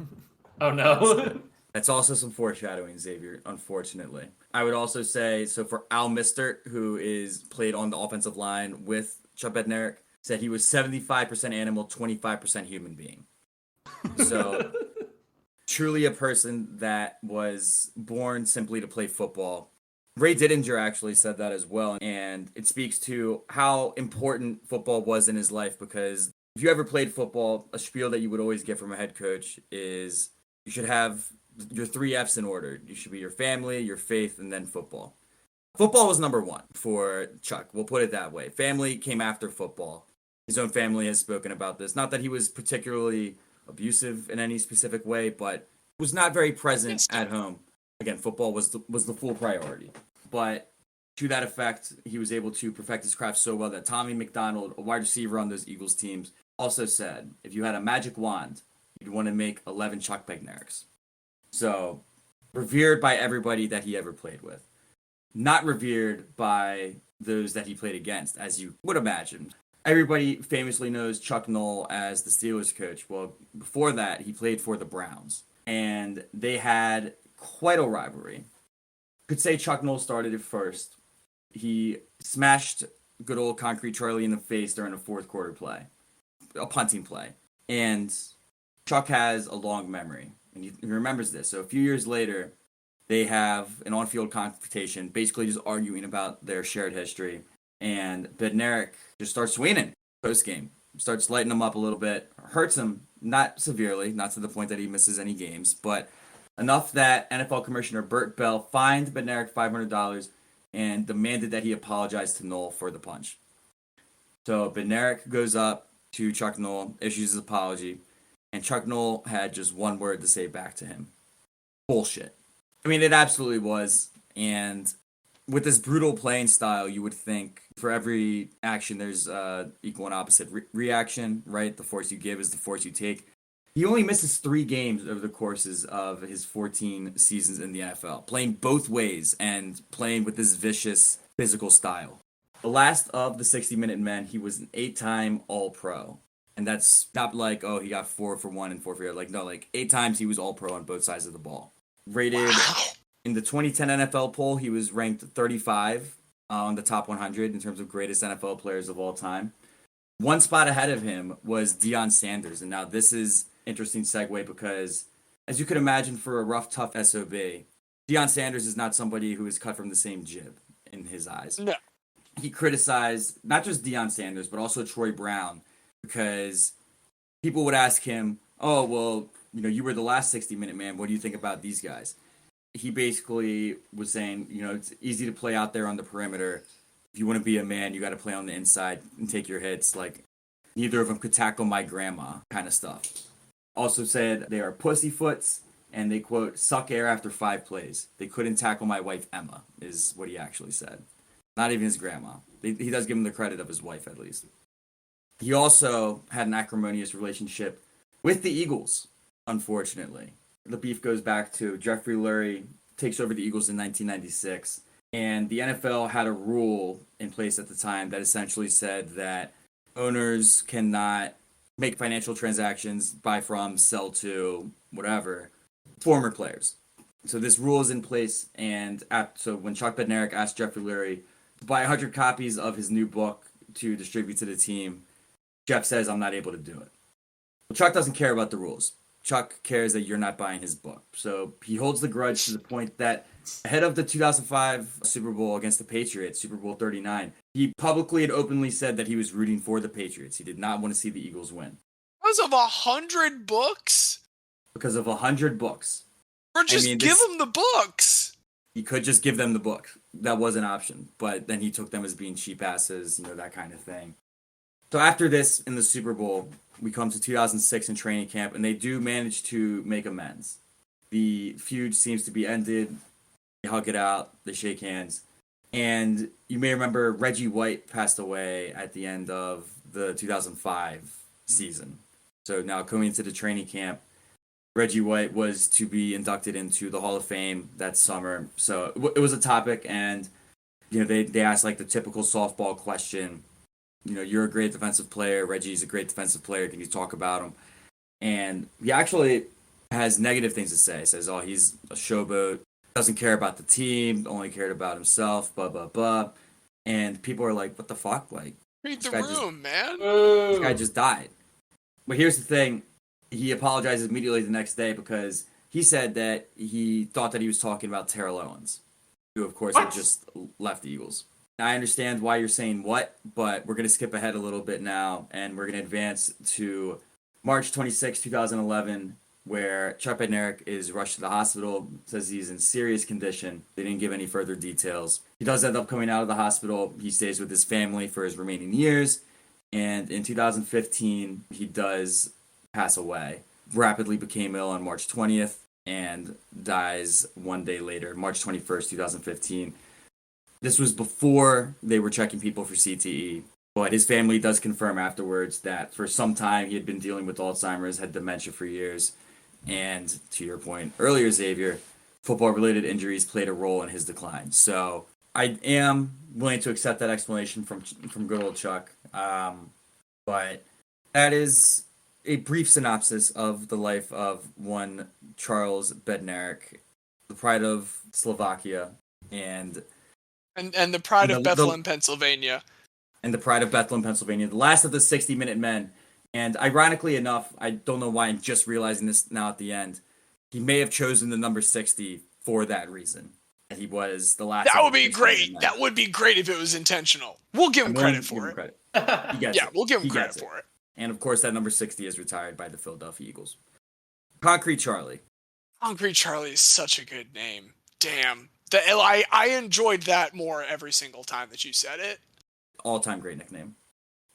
Oh, no. That's also some foreshadowing, Xavier, unfortunately. I would also say, so for Al Mistert, who is played on the offensive line with Chuck Bednarik, said he was 75% animal, 25% human being. So truly a person that was born simply to play football. Ray Didinger actually said that as well. And it speaks to how important football was in his life, because if you ever played football, a spiel that you would always get from a head coach is you should have your 3 F's in order. You should be your family, your faith, and then football. Football was number one for Chuck. We'll put it that way. Family came after football. His own family has spoken about this. Not that he was particularly abusive in any specific way, but was not very present at home. Again, football was the full priority. But to that effect, he was able to perfect his craft so well that Tommy McDonald, a wide receiver on those Eagles teams, also said, if you had a magic wand, you'd want to make 11 Chuck Bednariks. So, revered by everybody that he ever played with. Not revered by those that he played against, as you would imagine. Everybody famously knows Chuck Noll as the Steelers coach. Well, before that, he played for the Browns. And they had quite a rivalry. Could say Chuck Noll started it first. He smashed good old Concrete Charlie in the face during a fourth quarter play. A punting play. And Chuck has a long memory. And he remembers this. So a few years later, they have an on-field confrontation, basically just arguing about their shared history. And Bednarik just starts swinging post-game. Starts lighting him up a little bit. Hurts him, not severely, not to the point that he misses any games, but enough that NFL Commissioner Burt Bell fined Bednarik $500 and demanded that he apologize to Noll for the punch. So Bednarik goes up to Chuck Noll, issues his apology, and Chuck Noll had just one word to say back to him. Bullshit. I mean, it absolutely was. And with this brutal playing style, you would think for every action, there's equal and opposite reaction, right? The force you give is the force you take. He only misses 3 games over the courses of his 14 seasons in the NFL, playing both ways and playing with this vicious physical style. The last of the 60-minute men, he was an 8-time All-Pro. And that's not like, oh, he got 4 for 1 and 4 for the other. Like, no, like 8 times he was All-Pro on both sides of the ball. Rated in the 2010 NFL poll, he was ranked 35 on the top 100 in terms of greatest NFL players of all time. One spot ahead of him was Deion Sanders. And now this is interesting segue because, as you could imagine, for a rough, tough SOB, Deion Sanders is not somebody who is cut from the same jib in his eyes. No. He criticized not just Deion Sanders, but also Troy Brown because people would ask him, oh, well, you were the last 60-minute man. What do you think about these guys? He basically was saying, it's easy to play out there on the perimeter. If you want to be a man, you got to play on the inside and take your hits. Like, neither of them could tackle my grandma kind of stuff. Also said they are pussyfoots, and they, quote, suck air after 5 plays. They couldn't tackle my wife, Emma, is what he actually said. Not even his grandma. He does give him the credit of his wife, at least. He also had an acrimonious relationship with the Eagles, unfortunately. The beef goes back to Jeffrey Lurie takes over the Eagles in 1996, and the NFL had a rule in place at the time that essentially said that owners cannot make financial transactions, buy from, sell to, whatever, former players. So this rule is in place, and so when Chuck Bednarik asked Jeffrey Lurie to buy 100 copies of his new book to distribute to the team, Jeff says, I'm not able to do it. Well, Chuck doesn't care about the rules. Chuck cares that you're not buying his book. So he holds the grudge to the point that ahead of the 2005 Super Bowl against the Patriots, Super Bowl 39, he publicly and openly said that he was rooting for the Patriots. He did not want to see the Eagles win. Because of 100 books? Because of 100 books. Or just give them the books. He could just give them the book. That was an option. But then he took them as being cheap asses, that kind of thing. So after this, in the Super Bowl, we come to 2006 in training camp, and they do manage to make amends. The feud seems to be ended. They hug it out. They shake hands. And you may remember Reggie White passed away at the end of the 2005 season. So now coming into the training camp, Reggie White was to be inducted into the Hall of Fame that summer. So it was a topic, and they asked like the typical softball question. You're a great defensive player. Reggie's a great defensive player. Can you talk about him? And he actually has negative things to say. He says, oh, he's a showboat, doesn't care about the team, only cared about himself, blah, blah, blah. And people are like, what the fuck? Like, read the room, man. This guy just died. But here's the thing. He apologizes immediately the next day because he said that he thought that he was talking about Terrell Owens, who, of course, had just left the Eagles. I understand why you're saying what, but we're going to skip ahead a little bit now, and we're going to advance to March 26, 2011, where Chuck Bednarik is rushed to the hospital, says he's in serious condition. They didn't give any further details. He does end up coming out of the hospital. He stays with his family for his remaining years, and in 2015, he does pass away. Rapidly became ill on March 20th and dies one day later, March 21st, 2015. This was before they were checking people for CTE, but his family does confirm afterwards that for some time he had been dealing with Alzheimer's, had dementia for years, and to your point earlier, Xavier, football-related injuries played a role in his decline. So I am willing to accept that explanation from good old Chuck, but that is a brief synopsis of the life of one Charles Bednarik, the pride of Slovakia, and the pride of Bethlehem, Pennsylvania. And the pride of Bethlehem, Pennsylvania. The last of the 60-minute men. And ironically enough, I don't know why I'm just realizing this now at the end, he may have chosen the number 60 for that reason. He was the last. That would be great. That would be great if it was intentional. We'll give him credit for it. We'll give him credit for it. And of course, that number 60 is retired by the Philadelphia Eagles. Concrete Charlie. Concrete Charlie is such a good name. Damn. I enjoyed that more every single time that you said it. All-time great nickname.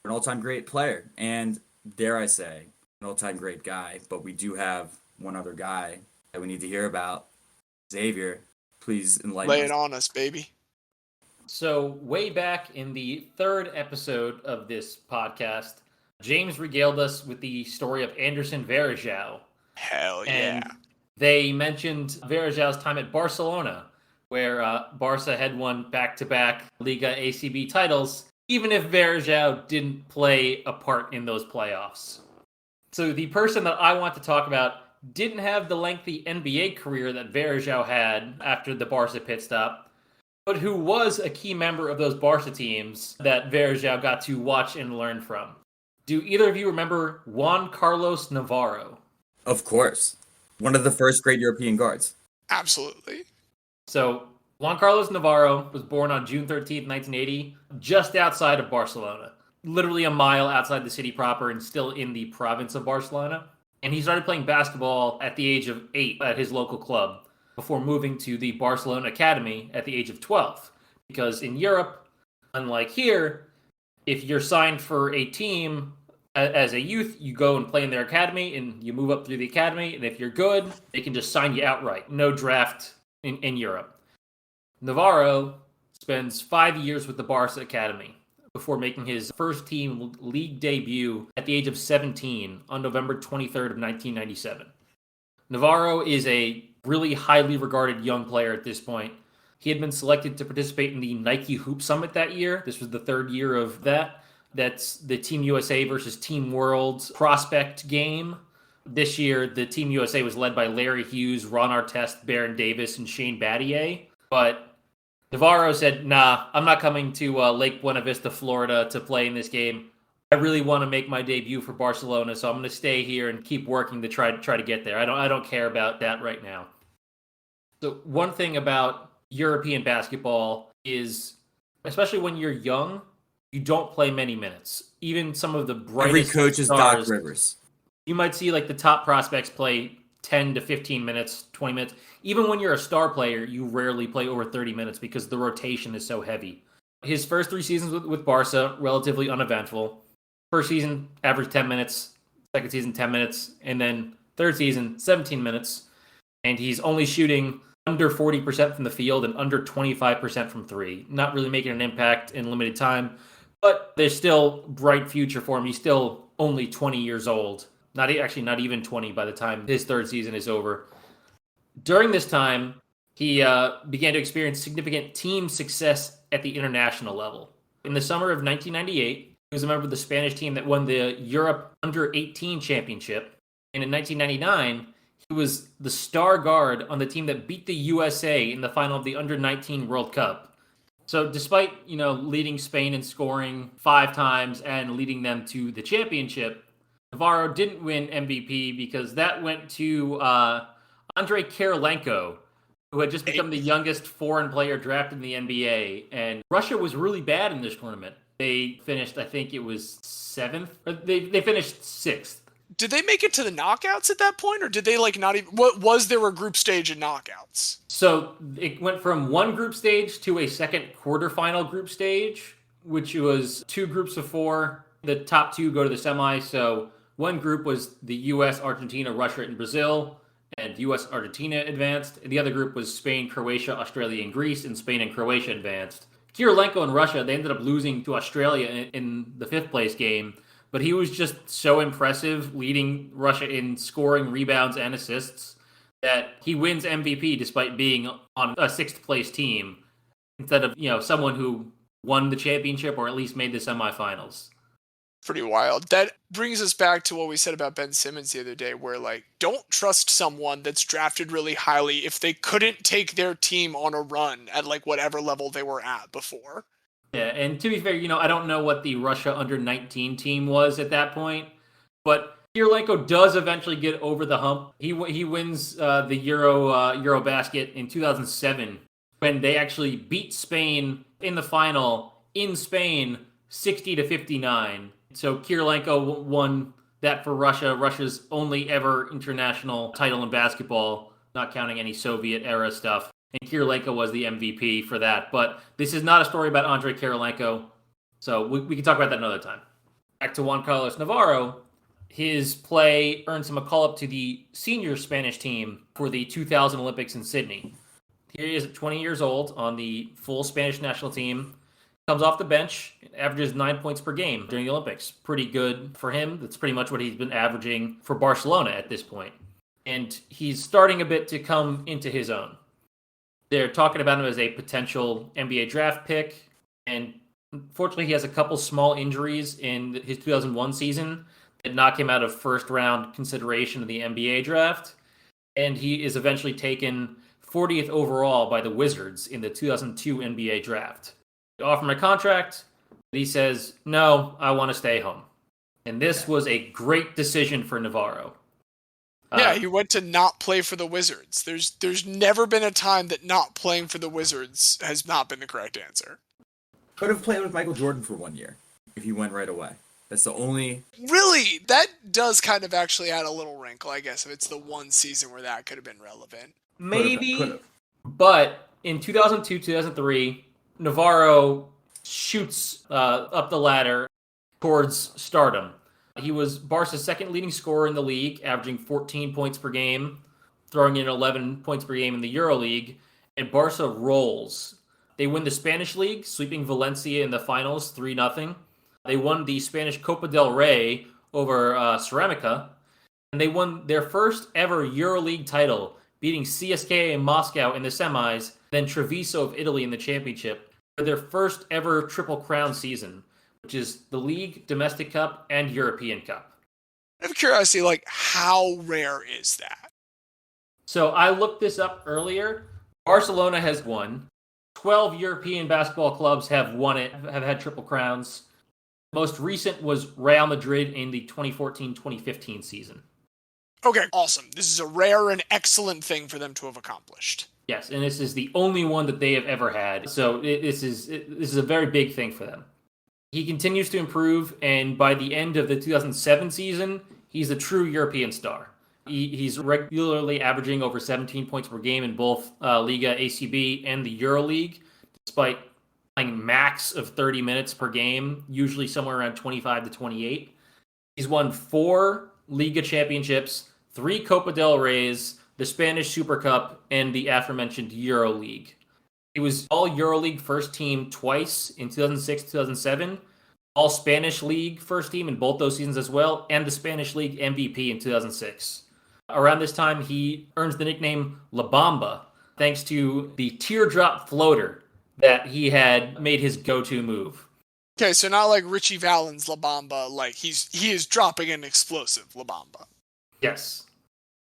An all-time great player. And dare I say, an all-time great guy. But we do have one other guy that we need to hear about. Xavier, please enlighten us. Lay it on us, baby. So way back in the 3rd episode of this podcast, James regaled us with the story of Anderson Varejao. Hell yeah. And they mentioned Varejao's time at Barcelona, where Barca had won back-to-back Liga ACB titles, even if Varejao didn't play a part in those playoffs. So the person that I want to talk about didn't have the lengthy NBA career that Varejao had after the Barca pit stop, but who was a key member of those Barca teams that Varejao got to watch and learn from. Do either of you remember Juan Carlos Navarro? Of course. One of the first great European guards. Absolutely. So Juan Carlos Navarro was born on June 13th, 1980, just outside of Barcelona. Literally a mile outside the city proper and still in the province of Barcelona. And he started playing basketball at the age of 8 at his local club before moving to the Barcelona Academy at the age of 12. Because in Europe, unlike here, if you're signed for a team as a youth, you go and play in their academy and you move up through the academy. And if you're good, they can just sign you outright. No draft in Europe. Navarro spends 5 years with the Barca Academy before making his first team league debut at the age of 17 on November 23rd of 1997. Navarro is a really highly regarded young player at this point. He had been selected to participate in the Nike Hoop Summit that year. This was the third year of that. That's the Team USA versus Team World prospect game. This year, the Team USA was led by Larry Hughes, Ron Artest, Baron Davis, and Shane Battier. But Navarro said, nah, I'm not coming to Lake Buena Vista, Florida to play in this game. I really want to make my debut for Barcelona, so I'm going to stay here and keep working to try to get there. I don't care about that right now. So one thing about European basketball is, especially when you're young, you don't play many minutes. Even some of the brightest Every coach is stars, Doc Rivers. You might see like the top prospects play 10 to 15 minutes, 20 minutes. Even when you're a star player, you rarely play over 30 minutes because the rotation is so heavy. His first 3 seasons with Barca, relatively uneventful. First season, average 10 minutes. Second season, 10 minutes. And then third season, 17 minutes. And he's only shooting under 40% from the field and under 25% from 3. Not really making an impact in limited time. But there's still bright future for him. He's still only 20 years old. Not even 20 by the time his third season is over. During this time, he began to experience significant team success at the international level. In the summer of 1998, he was a member of the Spanish team that won the Europe Under-18 Championship. And in 1999, he was the star guard on the team that beat the USA in the final of the Under-19 World Cup. So despite, leading Spain in scoring 5 times and leading them to the championship, Navarro didn't win MVP because that went to Andrei Kirilenko, who had just become the youngest foreign player drafted in the NBA. And Russia was really bad in this tournament. They finished, I think it was 7th. They finished 6th. Did they make it to the knockouts at that point, or did they not even? What was there a group stage in knockouts? So it went from one group stage to a second quarterfinal group stage, which was 2 groups of 4. The top 2 go to the semi. So one group was the U.S., Argentina, Russia, and Brazil, and U.S., Argentina advanced. And the other group was Spain, Croatia, Australia, and Greece, and Spain and Croatia advanced. Kirilenko and Russia, they ended up losing to Australia in the 5th place game. But he was just so impressive, leading Russia in scoring, rebounds, and assists, that he wins MVP despite being on a 6th place team instead of, someone who won the championship or at least made the semifinals. Pretty wild. That brings us back to what we said about Ben Simmons the other day, where don't trust someone that's drafted really highly if they couldn't take their team on a run at whatever level they were at before. Yeah, and to be fair, I don't know what the Russia Under-19 team was at that point, but Kirilenko does eventually get over the hump. He wins the Eurobasket in 2007 when they actually beat Spain in the final in Spain 60-59. So Kirilenko won that for Russia, Russia's only ever international title in basketball, not counting any Soviet-era stuff. And Kirilenko was the MVP for that. But this is not a story about Andrei Kirilenko, so we can talk about that another time. Back to Juan Carlos Navarro. His play earns him a call-up to the senior Spanish team for the 2000 Olympics in Sydney. Here he is at 20 years old on the full Spanish national team. Comes off the bench, averages 9 points per game during the Olympics. Pretty good for him. That's pretty much what he's been averaging for Barcelona at this point. And he's starting a bit to come into his own. They're talking about him as a potential NBA draft pick, and unfortunately he has a couple small injuries in his 2001 season that knock him out of first-round consideration of the NBA draft, and he is eventually taken 40th overall by the Wizards in the 2002 NBA draft. They offer him a contract, but he says, no, I want to stay home. And this was a great decision for Navarro. Yeah, he went to not play for the Wizards. There's never been a time that not playing for the Wizards has not been the correct answer. Could have played with Michael Jordan for 1 year if he went right away. That's the only... Really? That does kind of actually add a little wrinkle, I guess, if it's the one season where that could have been relevant. Maybe, but in 2002, 2003, Navarro shoots up the ladder towards stardom. He was Barca's second leading scorer in the league, averaging 14 points per game, throwing in 11 points per game in the EuroLeague, and Barca rolls. They win the Spanish League, sweeping Valencia in the finals 3-0. They won the Spanish Copa del Rey over Ceramica, and they won their first ever EuroLeague title, beating CSKA in Moscow in the semis, then Treviso of Italy in the championship, for their first ever Triple Crown season, which is the League, Domestic Cup, and European Cup. I have curiosity, how rare is that? So I looked this up earlier. Barcelona has won. 12 European basketball clubs have won it, have had Triple Crowns. Most recent was Real Madrid in the 2014-2015 season. Okay, awesome. This is a rare and excellent thing for them to have accomplished. Yes, and this is the only one that they have ever had. So this is a very big thing for them. He continues to improve, and by the end of the 2007 season, he's a true European star. He's regularly averaging over 17 points per game in both Liga ACB and the EuroLeague, despite playing max of 30 minutes per game, usually somewhere around 25 to 28. He's won 4 Liga championships, 3 Copa del Reys, the Spanish Super Cup, and the aforementioned EuroLeague. He was all EuroLeague first team twice in 2006-2007, all Spanish League first team in both those seasons as well, and the Spanish League MVP in 2006. Around this time, he earns the nickname La Bamba, thanks to the teardrop floater that he had made his go-to move. Okay, so not like Richie Valens La Bamba, he is dropping an explosive La Bamba. Yes.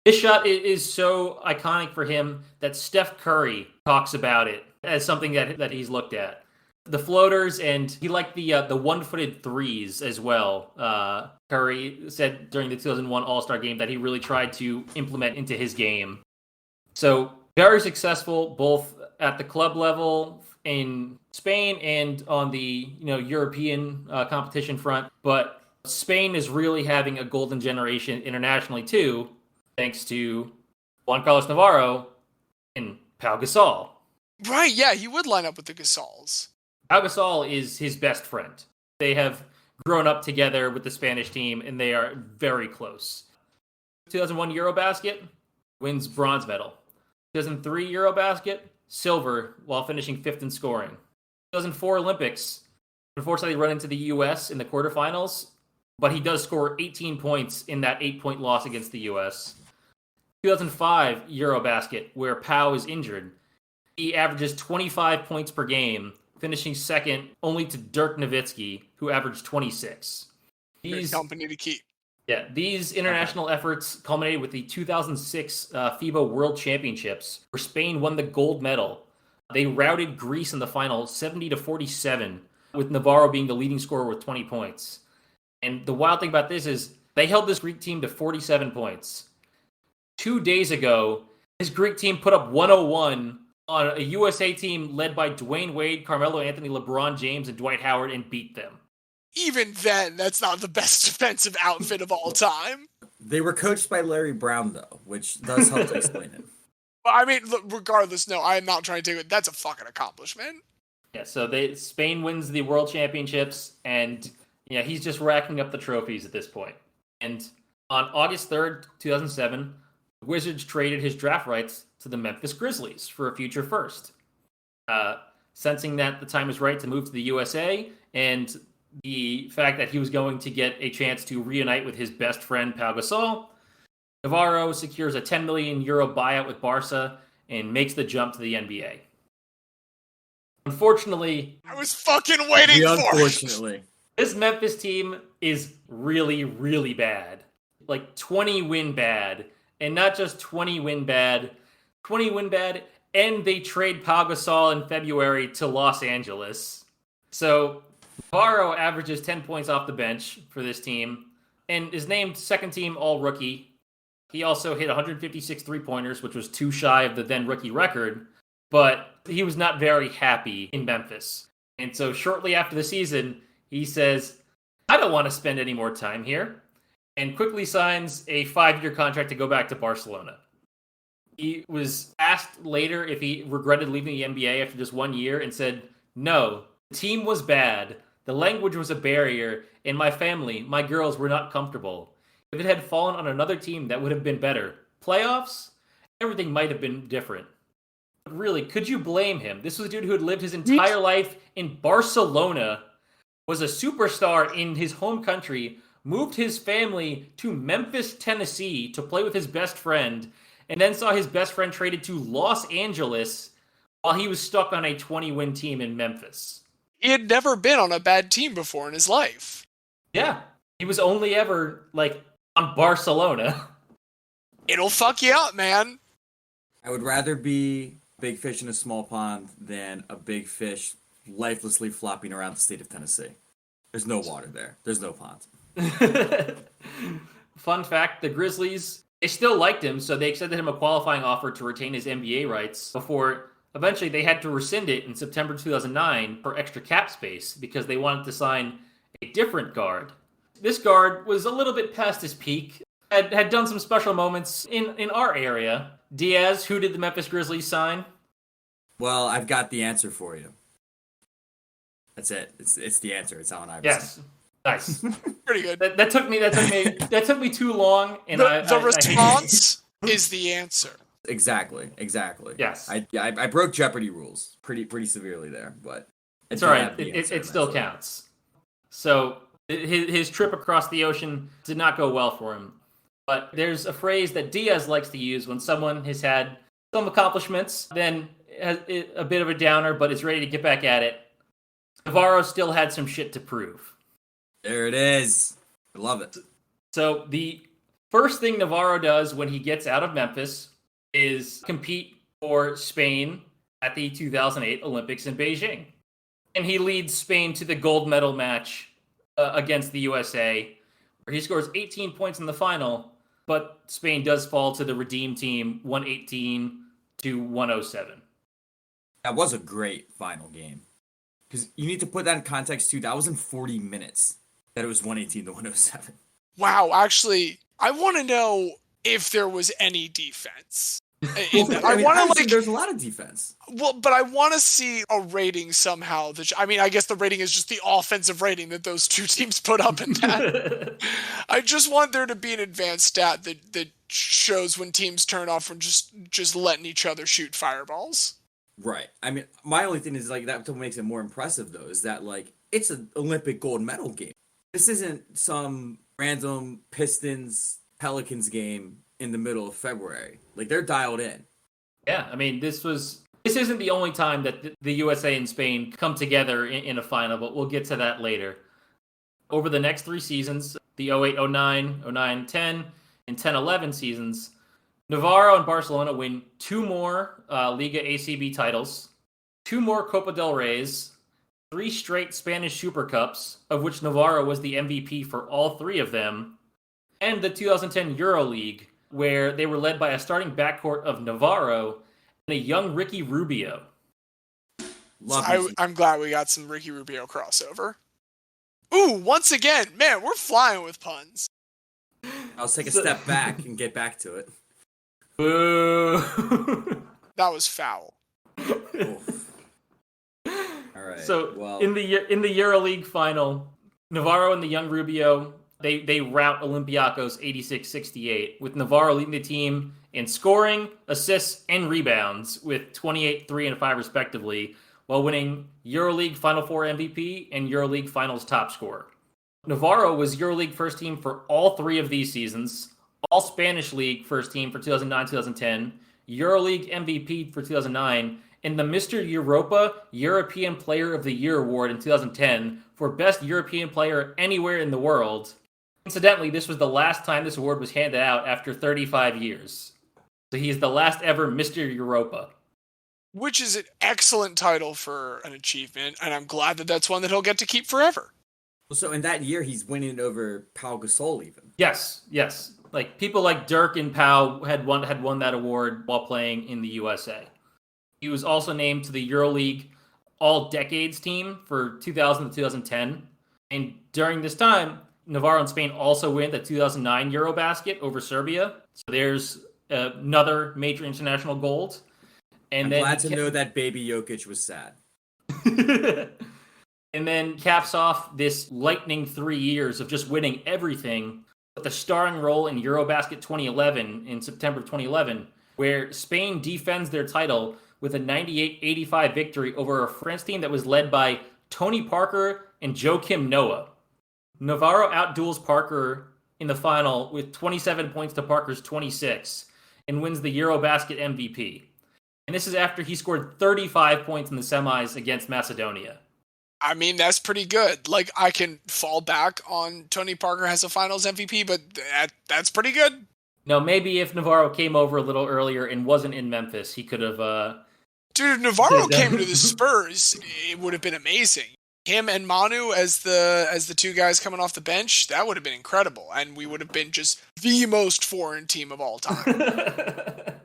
This shot is so iconic for him that Steph Curry talks about it as something that he's looked at. The floaters, and he liked the one-footed threes as well. Curry said during the 2001 All-Star game that he really tried to implement into his game. So very successful both at the club level in Spain and on the European competition front. But Spain is really having a golden generation internationally too, thanks to Juan Carlos Navarro and Pau Gasol. Right, yeah, he would line up with the Gasols. Pau Gasol is his best friend. They have grown up together with the Spanish team, and they are very close. 2001 Eurobasket, wins bronze medal. 2003 Eurobasket, silver, while finishing 5th in scoring. 2004 Olympics, unfortunately run into the U.S. in the quarterfinals, but he does score 18 points in that 8-point loss against the U.S. 2005 Eurobasket, where Pau is injured. He averages 25 points per game, finishing second only to Dirk Nowitzki, who averaged 26. Good company to keep. Yeah, these international efforts culminated with the 2006 FIBA World Championships, where Spain won the gold medal. They routed Greece in the final 70-47, with Navarro being the leading scorer with 20 points. And the wild thing about this is they held this Greek team to 47 points. 2 days ago, this Greek team put up 101 on a USA team led by Dwayne Wade, Carmelo Anthony, LeBron James, and Dwight Howard, and beat them. Even then, that's not the best defensive outfit of all time. They were coached by Larry Brown, though, which does help to explain it. But I mean, regardless, no, I am not trying to take it. That's a fucking accomplishment. Yeah, so Spain wins the World Championships, and he's just racking up the trophies at this point. And on August 3rd, 2007, the Wizards traded his draft rights to the Memphis Grizzlies for a future first. Sensing that the time was right to move to the USA, and the fact that he was going to get a chance to reunite with his best friend, Pau Gasol, Navarro secures a 10 million euro buyout with Barca and makes the jump to the NBA. Unfortunately... I was fucking waiting for it! This Memphis team is really, really bad. 20 win bad. And not just 20 win bad, and they trade Pau Gasol in February to Los Angeles. So Navarro averages 10 points off the bench for this team, and is named second team all-rookie. He also hit 156 three-pointers, which was too shy of the then rookie record, but he was not very happy in Memphis. And so shortly after the season, he says, I don't want to spend any more time here, and quickly signs a 5-year contract to go back to Barcelona. He was asked later if he regretted leaving the NBA after just 1 year and said, no, the team was bad, the language was a barrier, and my family, my girls were not comfortable. If it had fallen on another team, that would have been better. Playoffs? Everything might have been different. But really, could you blame him? This was a dude who had lived his entire life in Barcelona, was a superstar in his home country, moved his family to Memphis, Tennessee to play with his best friend, and then saw his best friend traded to Los Angeles while he was stuck on a 20-win team in Memphis. He had never been on a bad team before in his life. Yeah. He was only ever, on Barcelona. It'll fuck you up, man. I would rather be a big fish in a small pond than a big fish lifelessly flopping around the state of Tennessee. There's no water there. There's no pond. Fun fact, the Grizzlies, they still liked him, so they extended him a qualifying offer to retain his NBA rights before eventually they had to rescind it in September 2009 for extra cap space because they wanted to sign a different guard. This guard was a little bit past his peak, had done some special moments in our area. Diaz, who did the Memphis Grizzlies sign? Well, I've got the answer for you. That's it. It's the answer. It's Allen Iverson. Yes. Nice. Pretty good. That took me too long, and the response is the answer. Exactly. Yes. I broke Jeopardy rules pretty severely there, but it's all right. It still counts. So his trip across the ocean did not go well for him. But there's a phrase that Diaz likes to use when someone has had some accomplishments, then has a bit of a downer, but is ready to get back at it. Navarro still had some shit to prove. There it is. I love it. So the first thing Navarro does when he gets out of Memphis is compete for Spain at the 2008 Olympics in Beijing. And he leads Spain to the gold medal match against the USA, where he scores 18 points in the final, but Spain does fall to the Redeem team 118-107. That was a great final game. Because you need to put that in context, too. That was in 40 minutes that it was 118-107. Wow, actually, I want to know if there was any defense. There's a lot of defense. Well, but I want to see a rating somehow. I guess the rating is just the offensive rating that those two teams put up in that. I just want there to be an advanced stat that shows when teams turn off from just letting each other shoot fireballs. Right. I mean, my only thing is that what makes it more impressive, though, is that it's an Olympic gold medal game. This isn't some random Pistons Pelicans game in the middle of February. They're dialed in. Yeah, I mean, this isn't the only time that the USA and Spain come together in a final, but we'll get to that later. Over the next 3 seasons, the 08-09, 09-10, and 10-11 seasons, Navarro and Barcelona win 2 more Liga ACB titles, 2 more Copa del Reys, 3 straight Spanish Super Cups, of which Navarro was the MVP for all 3 of them, and the 2010 EuroLeague, where they were led by a starting backcourt of Navarro and a young Ricky Rubio. I'm glad we got some Ricky Rubio crossover. Ooh, once again, man, we're flying with puns. I'll take a step back and get back to it. Boo! That was foul. All right. So in the EuroLeague final, Navarro and the young Rubio, they rout Olympiacos 86-68, with Navarro leading the team in scoring, assists, and rebounds with 28, 3, and 5 respectively, while winning EuroLeague Final Four MVP and EuroLeague Finals top scorer. Navarro was EuroLeague first team for all 3 of these seasons, all Spanish League first team for 2009-2010, EuroLeague MVP for 2009, and the Mr. Europa European Player of the Year award in 2010 for Best European Player anywhere in the world. Incidentally, this was the last time this award was handed out after 35 years. So he's the last ever Mr. Europa. Which is an excellent title for an achievement, and I'm glad that that's one that he'll get to keep forever. So in that year, he's winning over Pau Gasol even. Yes. Like people like Dirk and Pau had won that award while playing in the USA. He was also named to the EuroLeague All-Decades team for 2000 to 2010. And during this time, Navarro and Spain also win the 2009 Eurobasket over Serbia. So there's another major international gold. And I'm glad to know that baby Jokic was sad. And then caps off this lightning 3 years of just winning everything with a starring role in Eurobasket 2011 in September of 2011, where Spain defends their title with a 98-85 victory over a France team that was led by Tony Parker and Joakim Noah. Navarro outduels Parker in the final with 27 points to Parker's 26 and wins the Eurobasket MVP. And this is after he scored 35 points in the semis against Macedonia. I mean, that's pretty good. Like, I can fall back on Tony Parker as a finals MVP, but that's pretty good. No, maybe if Navarro came over a little earlier and wasn't in Memphis, he could have... Dude, if Navarro came to the Spurs, it would have been amazing. Him and Manu as the two guys coming off the bench, that would have been incredible. And we would have been just the most foreign team of all time.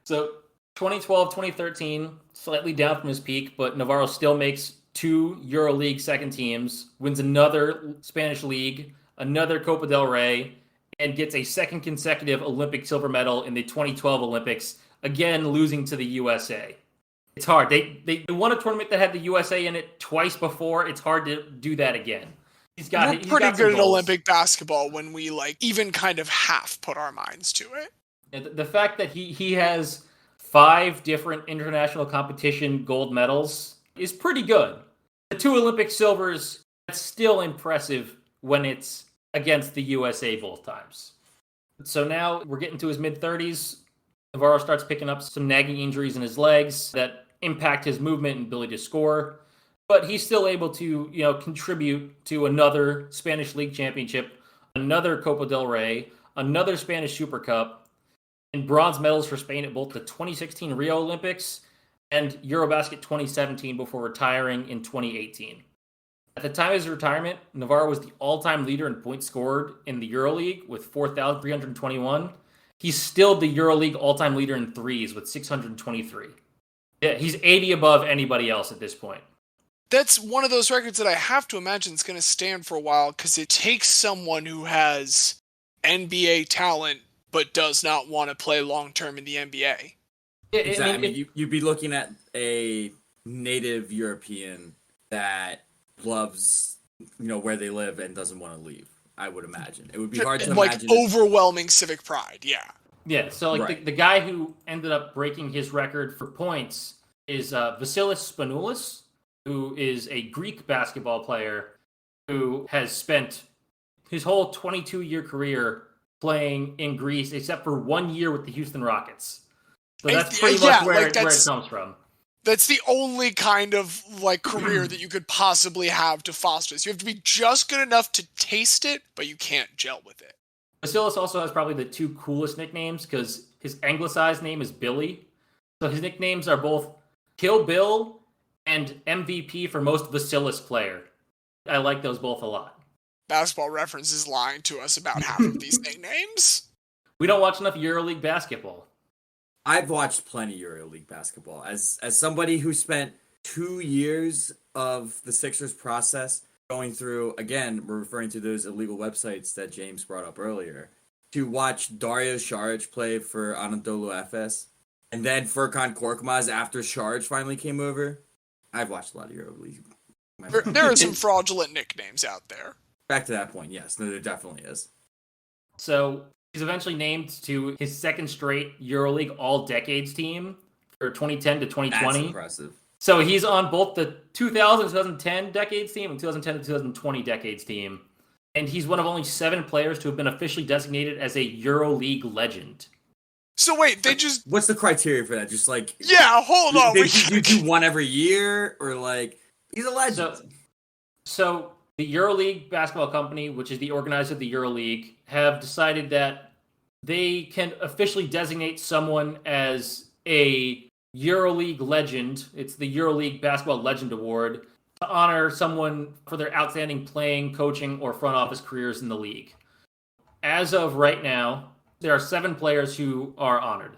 So 2012, 2013, slightly down from his peak, but Navarro still makes 2 EuroLeague second teams, wins another Spanish league, another Copa del Rey, and gets a second consecutive Olympic silver medal in the 2012 Olympics, again losing to the USA. It's hard. They won a tournament that had the USA in it twice before. It's hard to do that again. We're pretty good at Olympic basketball when we even kind of half put our minds to it. And the fact that he has 5 different international competition gold medals is pretty good. The 2 Olympic silvers, that's still impressive when it's against the USA both times. So now we're getting to his mid-30s. Navarro starts picking up some nagging injuries in his legs that impact his movement and ability to score. But he's still able to, contribute to another Spanish League championship, another Copa del Rey, another Spanish Super Cup, and bronze medals for Spain at both the 2016 Rio Olympics and Eurobasket 2017 before retiring in 2018. At the time of his retirement, Navarro was the all-time leader in points scored in the EuroLeague with 4,321. He's still the EuroLeague all-time leader in threes with 623. Yeah, he's 80 above anybody else at this point. That's one of those records that I have to imagine is going to stand for a while because it takes someone who has NBA talent but does not want to play long-term in the NBA. Exactly. You'd be looking at a native European that loves, where they live and doesn't want to leave. I would imagine. It would be hard to imagine. Overwhelming civic pride, yeah. Yeah, so right. the guy who ended up breaking his record for points is Vasilis Spanoulis, who is a Greek basketball player who has spent his whole 22-year career playing in Greece, except for 1 year with the Houston Rockets. So that's pretty much where it comes from. That's the only kind of career that you could possibly have to foster this. You have to be just good enough to taste it, but you can't gel with it. Vasilis also has probably the 2 coolest nicknames because his anglicized name is Billy. So his nicknames are both Kill Bill and MVP for most Vasilis player. I like those both a lot. Basketball Reference is lying to us about half of these nicknames. We don't watch enough EuroLeague basketball. I've watched plenty EuroLeague basketball. As somebody who spent 2 years of the Sixers process going through, again, we're referring to those illegal websites that James brought up earlier, to watch Dario Saric play for Anadolu Efes, and then Furkan Korkmaz after Saric finally came over. I've watched a lot of EuroLeague. There are some fraudulent nicknames out there. Back to that point, yes. No, there definitely is. So he's eventually named to his second straight EuroLeague All-Decades team for 2010 to 2020. That's impressive. So he's on both the 2000-2010 Decades team and 2010-2020 Decades team. And he's one of only 7 players to have been officially designated as a EuroLeague legend. So wait, they just... What's the criteria for that? Just Yeah, hold on. You do one every year? Or he's a legend? So the EuroLeague Basketball Company, which is the organizer of the EuroLeague, have decided that they can officially designate someone as a EuroLeague legend. It's the EuroLeague Basketball Legend Award to honor someone for their outstanding playing, coaching, or front office careers in the league. As of right now, there are 7 players who are honored.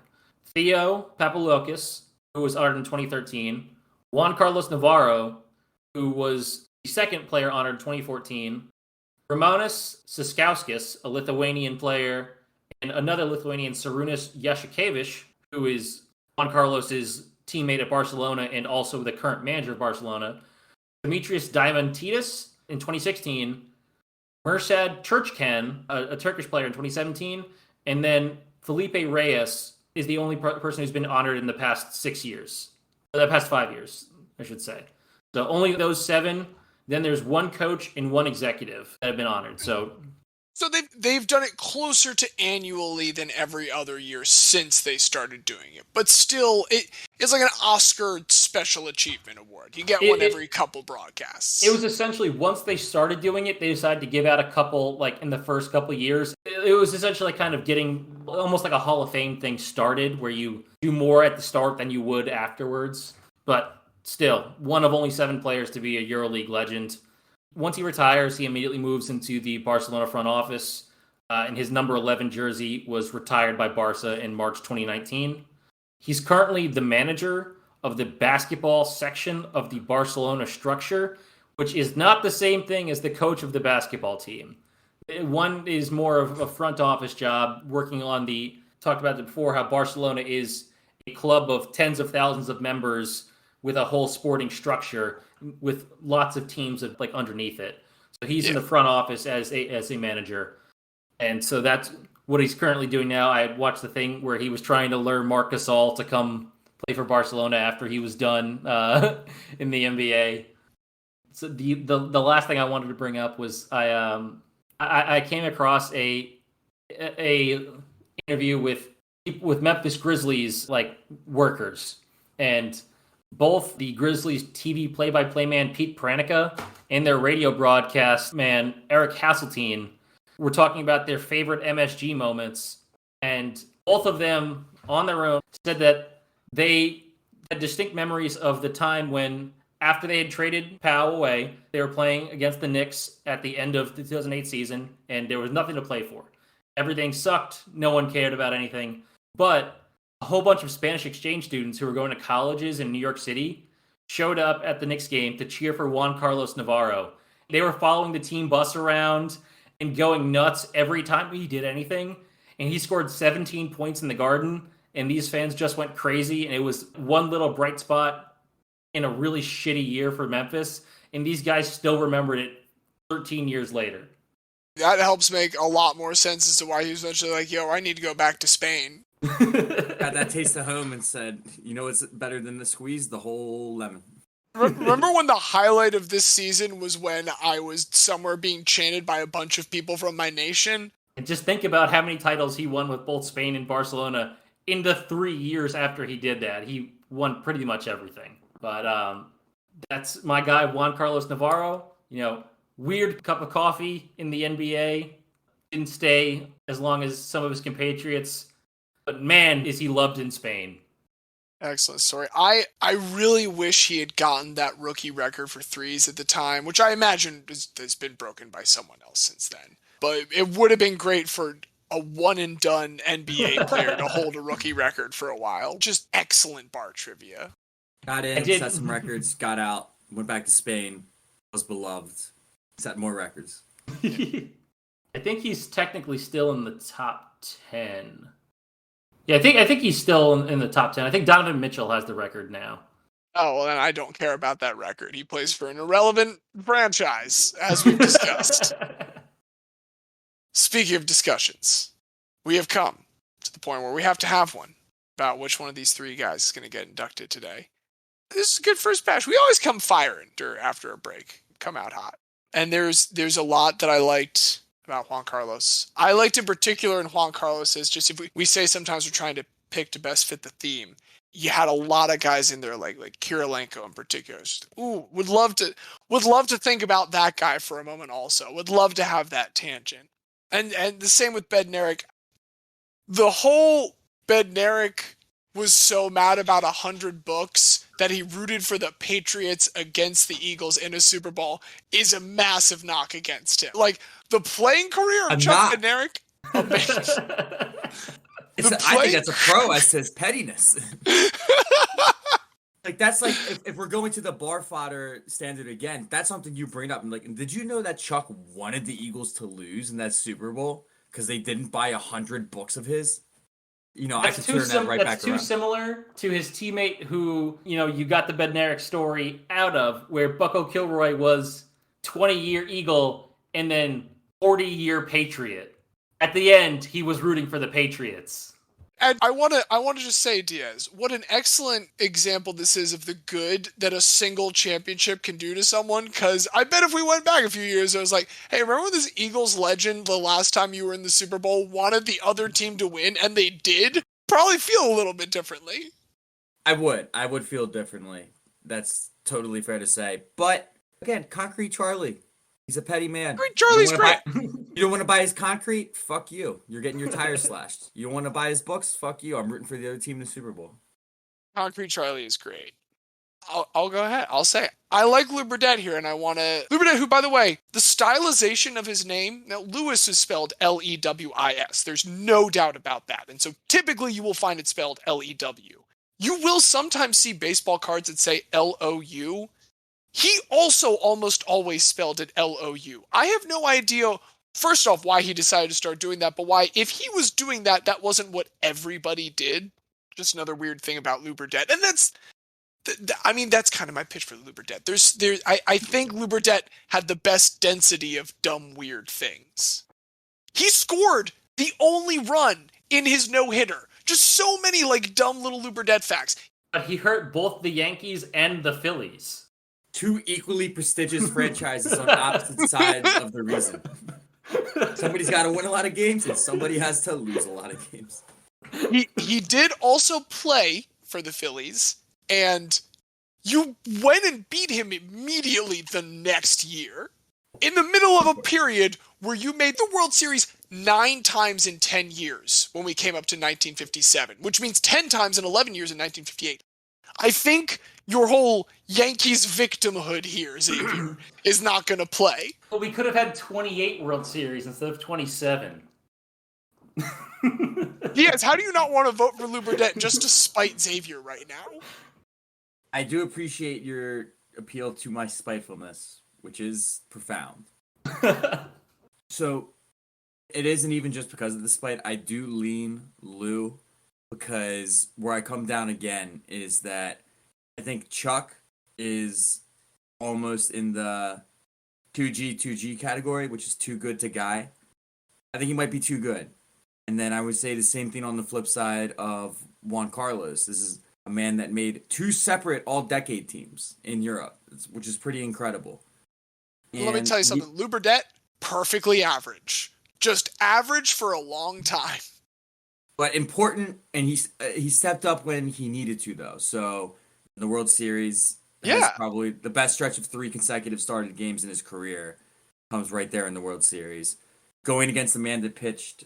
Theo Papaloukis, who was honored in 2013. Juan Carlos Navarro, who was the second player honored in 2014. Ramonas Siskauskis, a Lithuanian player, and another Lithuanian, Sarūnas Jasikevičius, who is Juan Carlos's teammate at Barcelona and also the current manager of Barcelona. Demetrius Diamantidis in 2016. Mirsad Turkcan, a Turkish player in 2017. And then Felipe Reyes is the only person who's been honored in the past 6 years. The past 5 years, I should say. So only those 7. Then there's 1 coach and 1 executive that have been honored. So they've done it closer to annually than every other year since they started doing it. But still, it's like an Oscar Special Achievement Award. You get one every couple broadcasts. It was essentially, once they started doing it, they decided to give out a couple, like in the first couple of years. It was essentially kind of getting almost like a Hall of Fame thing started, where you do more at the start than you would afterwards. But still, one of only 7 players to be a EuroLeague legend. Once he retires, he immediately moves into the Barcelona front office, and his number 11 jersey was retired by Barca in March 2019. He's currently the manager of the basketball section of the Barcelona structure, which is not the same thing as the coach of the basketball team. One is more of a front office job, working on talked about it before, how Barcelona is a club of tens of thousands of members with a whole sporting structure with lots of teams like underneath it. So he's in the front office as a manager. And so that's what he's currently doing now. I watched the thing where he was trying to lure Marc Gasol to come play for Barcelona after he was done in the NBA. So the last thing I wanted to bring up was I came across a interview with Memphis Grizzlies workers, and both the Grizzlies TV play-by-play man Pete Pranica and their radio broadcast man Eric Hasseltine were talking about their favorite MSG moments, and both of them on their own said that they had distinct memories of the time when, after they had traded Powell away, they were playing against the Knicks at the end of the 2008 season, and there was nothing to play for. Everything sucked. No one cared about anything. But a whole bunch of Spanish exchange students who were going to colleges in New York City showed up at the Knicks game to cheer for Juan Carlos Navarro. They were following the team bus around and going nuts every time he did anything. And he scored 17 points in the Garden, and these fans just went crazy. And it was one little bright spot in a really shitty year for Memphis. And these guys still remembered it 13 years later. That helps make a lot more sense as to why he was eventually like, yo, I need to go back to Spain. Got that taste of home and said, you know what's better than the squeeze? The whole lemon. Remember when the highlight of this season was when I was somewhere being chanted by a bunch of people from my nation? And just think about how many titles he won with both Spain and Barcelona in the 3 years after he did that. He won pretty much everything. But that's my guy, Juan Carlos Navarro. You know, weird cup of coffee in the NBA. Didn't stay as long as some of his compatriots. But man, is he loved in Spain. Excellent story. I really wish he had gotten that rookie record for threes at the time, which I imagine has been broken by someone else since then. But it would have been great for a one-and-done NBA player to hold a rookie record for a while. Just excellent bar trivia. Got in, set some records, got out, went back to Spain, was beloved, set more records. I think he's technically still in the top 10. Yeah, I think he's still in the top 10. I think Donovan Mitchell has the record now. Oh, well, then I don't care about that record. He plays for an irrelevant franchise, as we've discussed. Speaking of discussions, we have come to the point where we have to have one about which one of these 3 guys is going to get inducted today. This is a good first batch. We always come firing after a break, come out hot. And there's a lot that I liked about Juan Carlos. I liked in particular in Juan Carlos is just, if we say sometimes we're trying to pick to best fit the theme, you had a lot of guys in there like Kirilenko in particular. Ooh, would love to think about that guy for a moment also. Would love to have that tangent. And the same with Bednarik. The whole Bednarik was so mad about 100 books that he rooted for the Patriots against the Eagles in a Super Bowl is a massive knock against him. Like, the playing career of Chuck Bednarik, amazing. I think that's a pro as to his pettiness. Like, that's like, if we're going to the bar fodder standard again, that's something you bring up. And like, did you know that Chuck wanted the Eagles to lose in that Super Bowl because they didn't buy 100 books of his? You know, that's I could turn that right back around. That's too similar to his teammate who, you know, you got the Bednarik story out of, where Bucko Kilroy was 20-year Eagle and then 40-year Patriot. At the end, he was rooting for the Patriots. And I want to just say, Diaz, what an excellent example this is of the good that a single championship can do to someone. Because I bet if we went back a few years, I was like, hey, remember this Eagles legend the last time you were in the Super Bowl wanted the other team to win, and they did? Probably feel a little bit differently. I would feel differently. That's totally fair to say. But again, Concrete Charlie. He's a petty man. Charlie's great. You don't want to buy his concrete? Fuck you. You're getting your tires slashed. You don't want to buy his books? Fuck you. I'm rooting for the other team in the Super Bowl. Concrete Charlie is great. I'll go ahead. I'll say it. I like Lew Burdette here, and I want to... Lew Burdette, who, by the way, the stylization of his name... Now, Lewis is spelled Lewis. There's no doubt about that. And so typically you will find it spelled Lew. You will sometimes see baseball cards that say Lou. He also almost always spelled it Lou. I have no idea, first off, why he decided to start doing that, but why, if he was doing that, that wasn't what everybody did. Just another weird thing about Lew Burdette. And that's kind of my pitch for Lew Burdette. I think Lew Burdette had the best density of dumb, weird things. He scored the only run in his no-hitter. Just so many, like, dumb little Lew Burdette facts. But he hurt both the Yankees and the Phillies. Two equally prestigious franchises on opposite sides of the reason. Somebody's got to win a lot of games, and somebody has to lose a lot of games. He did also play for the Phillies, and you went and beat him immediately the next year, in the middle of a period where you made the World Series 9 times in 10 years when we came up to 1957, which means 10 times in 11 years in 1958. I think your whole Yankees victimhood here, Xavier, is not going to play. Well, we could have had 28 World Series instead of 27. Yes, how do you not want to vote for Lew Burdette just to spite Xavier right now? I do appreciate your appeal to my spitefulness, which is profound. So, it isn't even just because of the spite. I do lean Lew, because where I come down again is that I think Chuck is almost in the 2G category, which is too good to guy. I think he might be too good. And then I would say the same thing on the flip side of Juan Carlos. This is a man that made 2 separate all-decade teams in Europe, which is pretty incredible. Let me tell you something. Lew Burdette, perfectly average. Just average for a long time. But important, and he stepped up when he needed to, though. So the World Series has probably the best stretch of 3 consecutive started games in his career. Comes right there in the World Series. Going against the man that pitched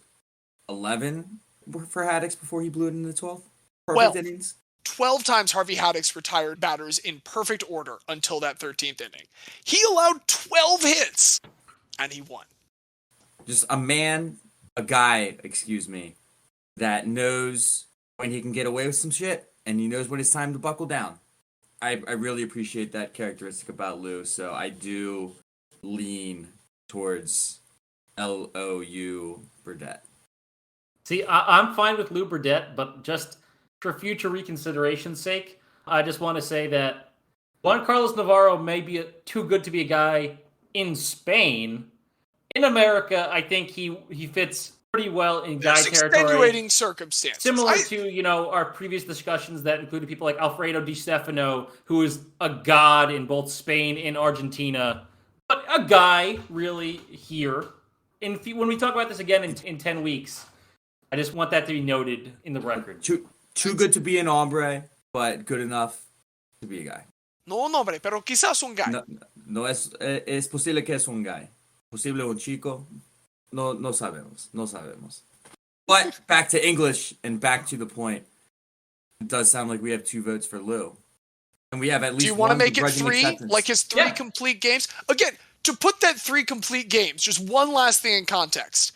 11 for Haddix before he blew it in the 12th. Perfect innings. 12 times Harvey Haddix retired batters in perfect order until that 13th inning. He allowed 12 hits, and he won. Just a guy, that knows when he can get away with some shit, and he knows when it's time to buckle down. I really appreciate that characteristic about Lew, so I do lean towards Lou Burdette. See, I'm fine with Lew Burdette, but just for future reconsideration's sake, I just want to say that Juan Carlos Navarro may be too good to be a guy in Spain. In America, I think he fits pretty well in guy territory. Extenuating circumstances. Similar to, our previous discussions that included people like Alfredo Di Stefano, who is a god in both Spain and Argentina, but a guy really here. When we talk about this again in 10 weeks, I just want that to be noted in the record. Too good to be an hombre, but good enough to be a guy. No un hombre, pero quizás un guy. No es posible que es un guy. Posible un chico. No sabemos. But back to English and back to the point. It does sound like we have 2 votes for Lew. And we have at least. Do you want to make it 3? Acceptance. Like his 3 complete games? Again, to put that 3 complete games, just one last thing in context.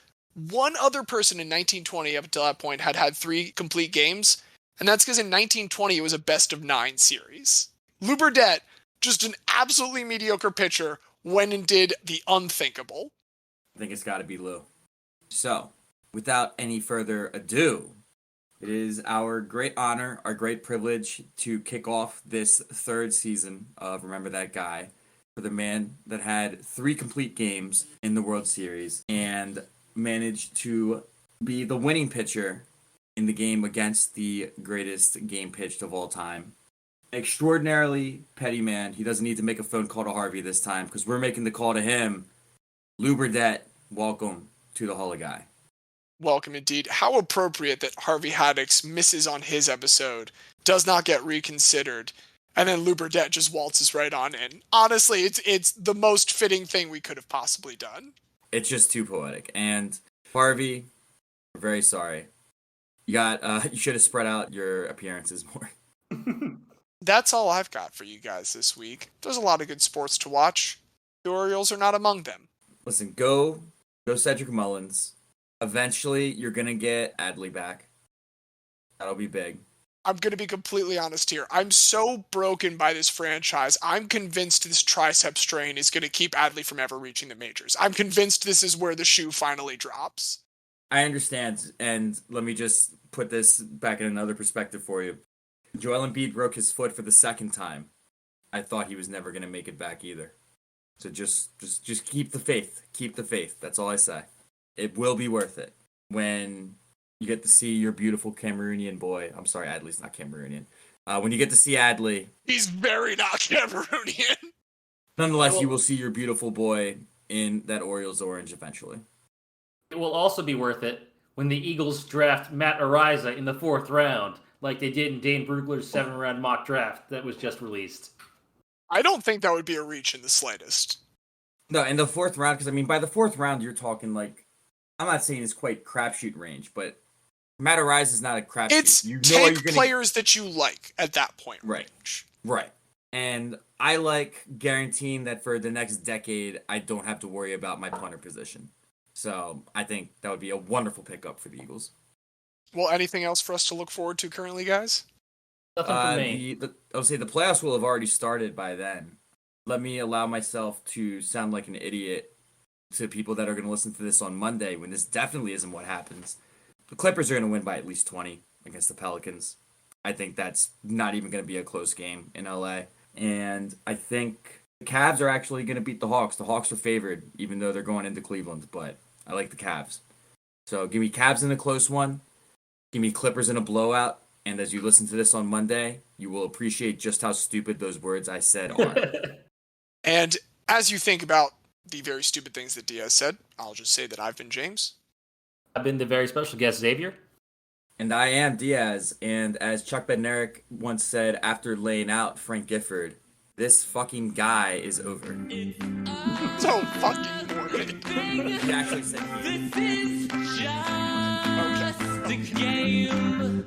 One other person in 1920 up until that point had 3 complete games, and that's because in 1920 it was a best-of-9 series. Lew Burdette, just an absolutely mediocre pitcher, went and did the unthinkable. I think it's got to be Lew. So, without any further ado, it is our great honor, our great privilege to kick off this 3rd season of Remember That Guy for the man that had 3 complete games in the World Series and managed to be the winning pitcher in the game against the greatest game pitched of all time. Extraordinarily petty man. He doesn't need to make a phone call to Harvey this time because we're making the call to him. Lew Burdette, welcome to the Hall of Guy. Welcome indeed. How appropriate that Harvey Haddix misses on his episode, does not get reconsidered, and then Lew Burdette just waltzes right on in. Honestly, it's the most fitting thing we could have possibly done. It's just too poetic. And Harvey, we're very sorry. You should have spread out your appearances more. That's all I've got for you guys this week. There's a lot of good sports to watch. The Orioles are not among them. Listen, go Cedric Mullins. Eventually, you're going to get Adley back. That'll be big. I'm going to be completely honest here. I'm so broken by this franchise. I'm convinced this tricep strain is going to keep Adley from ever reaching the majors. I'm convinced this is where the shoe finally drops. I understand, and let me just put this back in another perspective for you. Joel Embiid broke his foot for the 2nd time. I thought he was never going to make it back either. So just keep the faith. Keep the faith. That's all I say. It will be worth it when you get to see your beautiful Cameroonian boy. I'm sorry, Adley's not Cameroonian. When you get to see Adley. He's very not Cameroonian. Nonetheless, you will see your beautiful boy in that Orioles orange eventually. It will also be worth it when the Eagles draft Matt Ariza in the 4th round, like they did in Dane Brugler's 7-round mock draft that was just released. I don't think that would be a reach in the slightest. No, in the 4th round, because, I mean, by the 4th round, you're talking, like, I'm not saying it's quite crapshoot range, but Matt Ariza is not a crapshoot. It's take players that you like at that point. Right. And I like guaranteeing that for the next decade, I don't have to worry about my punter position. So I think that would be a wonderful pickup for the Eagles. Well, anything else for us to look forward to currently, guys? Nothing for me. I would say the playoffs will have already started by then. Let me allow myself to sound like an idiot to people that are going to listen to this on Monday when this definitely isn't what happens. The Clippers are going to win by at least 20 against the Pelicans. I think that's not even going to be a close game in LA. And I think the Cavs are actually going to beat the Hawks. The Hawks are favored, even though they're going into Cleveland, but I like the Cavs. So give me Cavs in a close one. Give me Clippers in a blowout. And as you listen to this on Monday, you will appreciate just how stupid those words I said are. And as you think about the very stupid things that Diaz said, I'll just say that I've been James. I've been the very special guest, Xavier. And I am Diaz. And as Chuck Bednarik once said after laying out Frank Gifford, this fucking guy is over. So fucking morbid. He actually said this is just a game.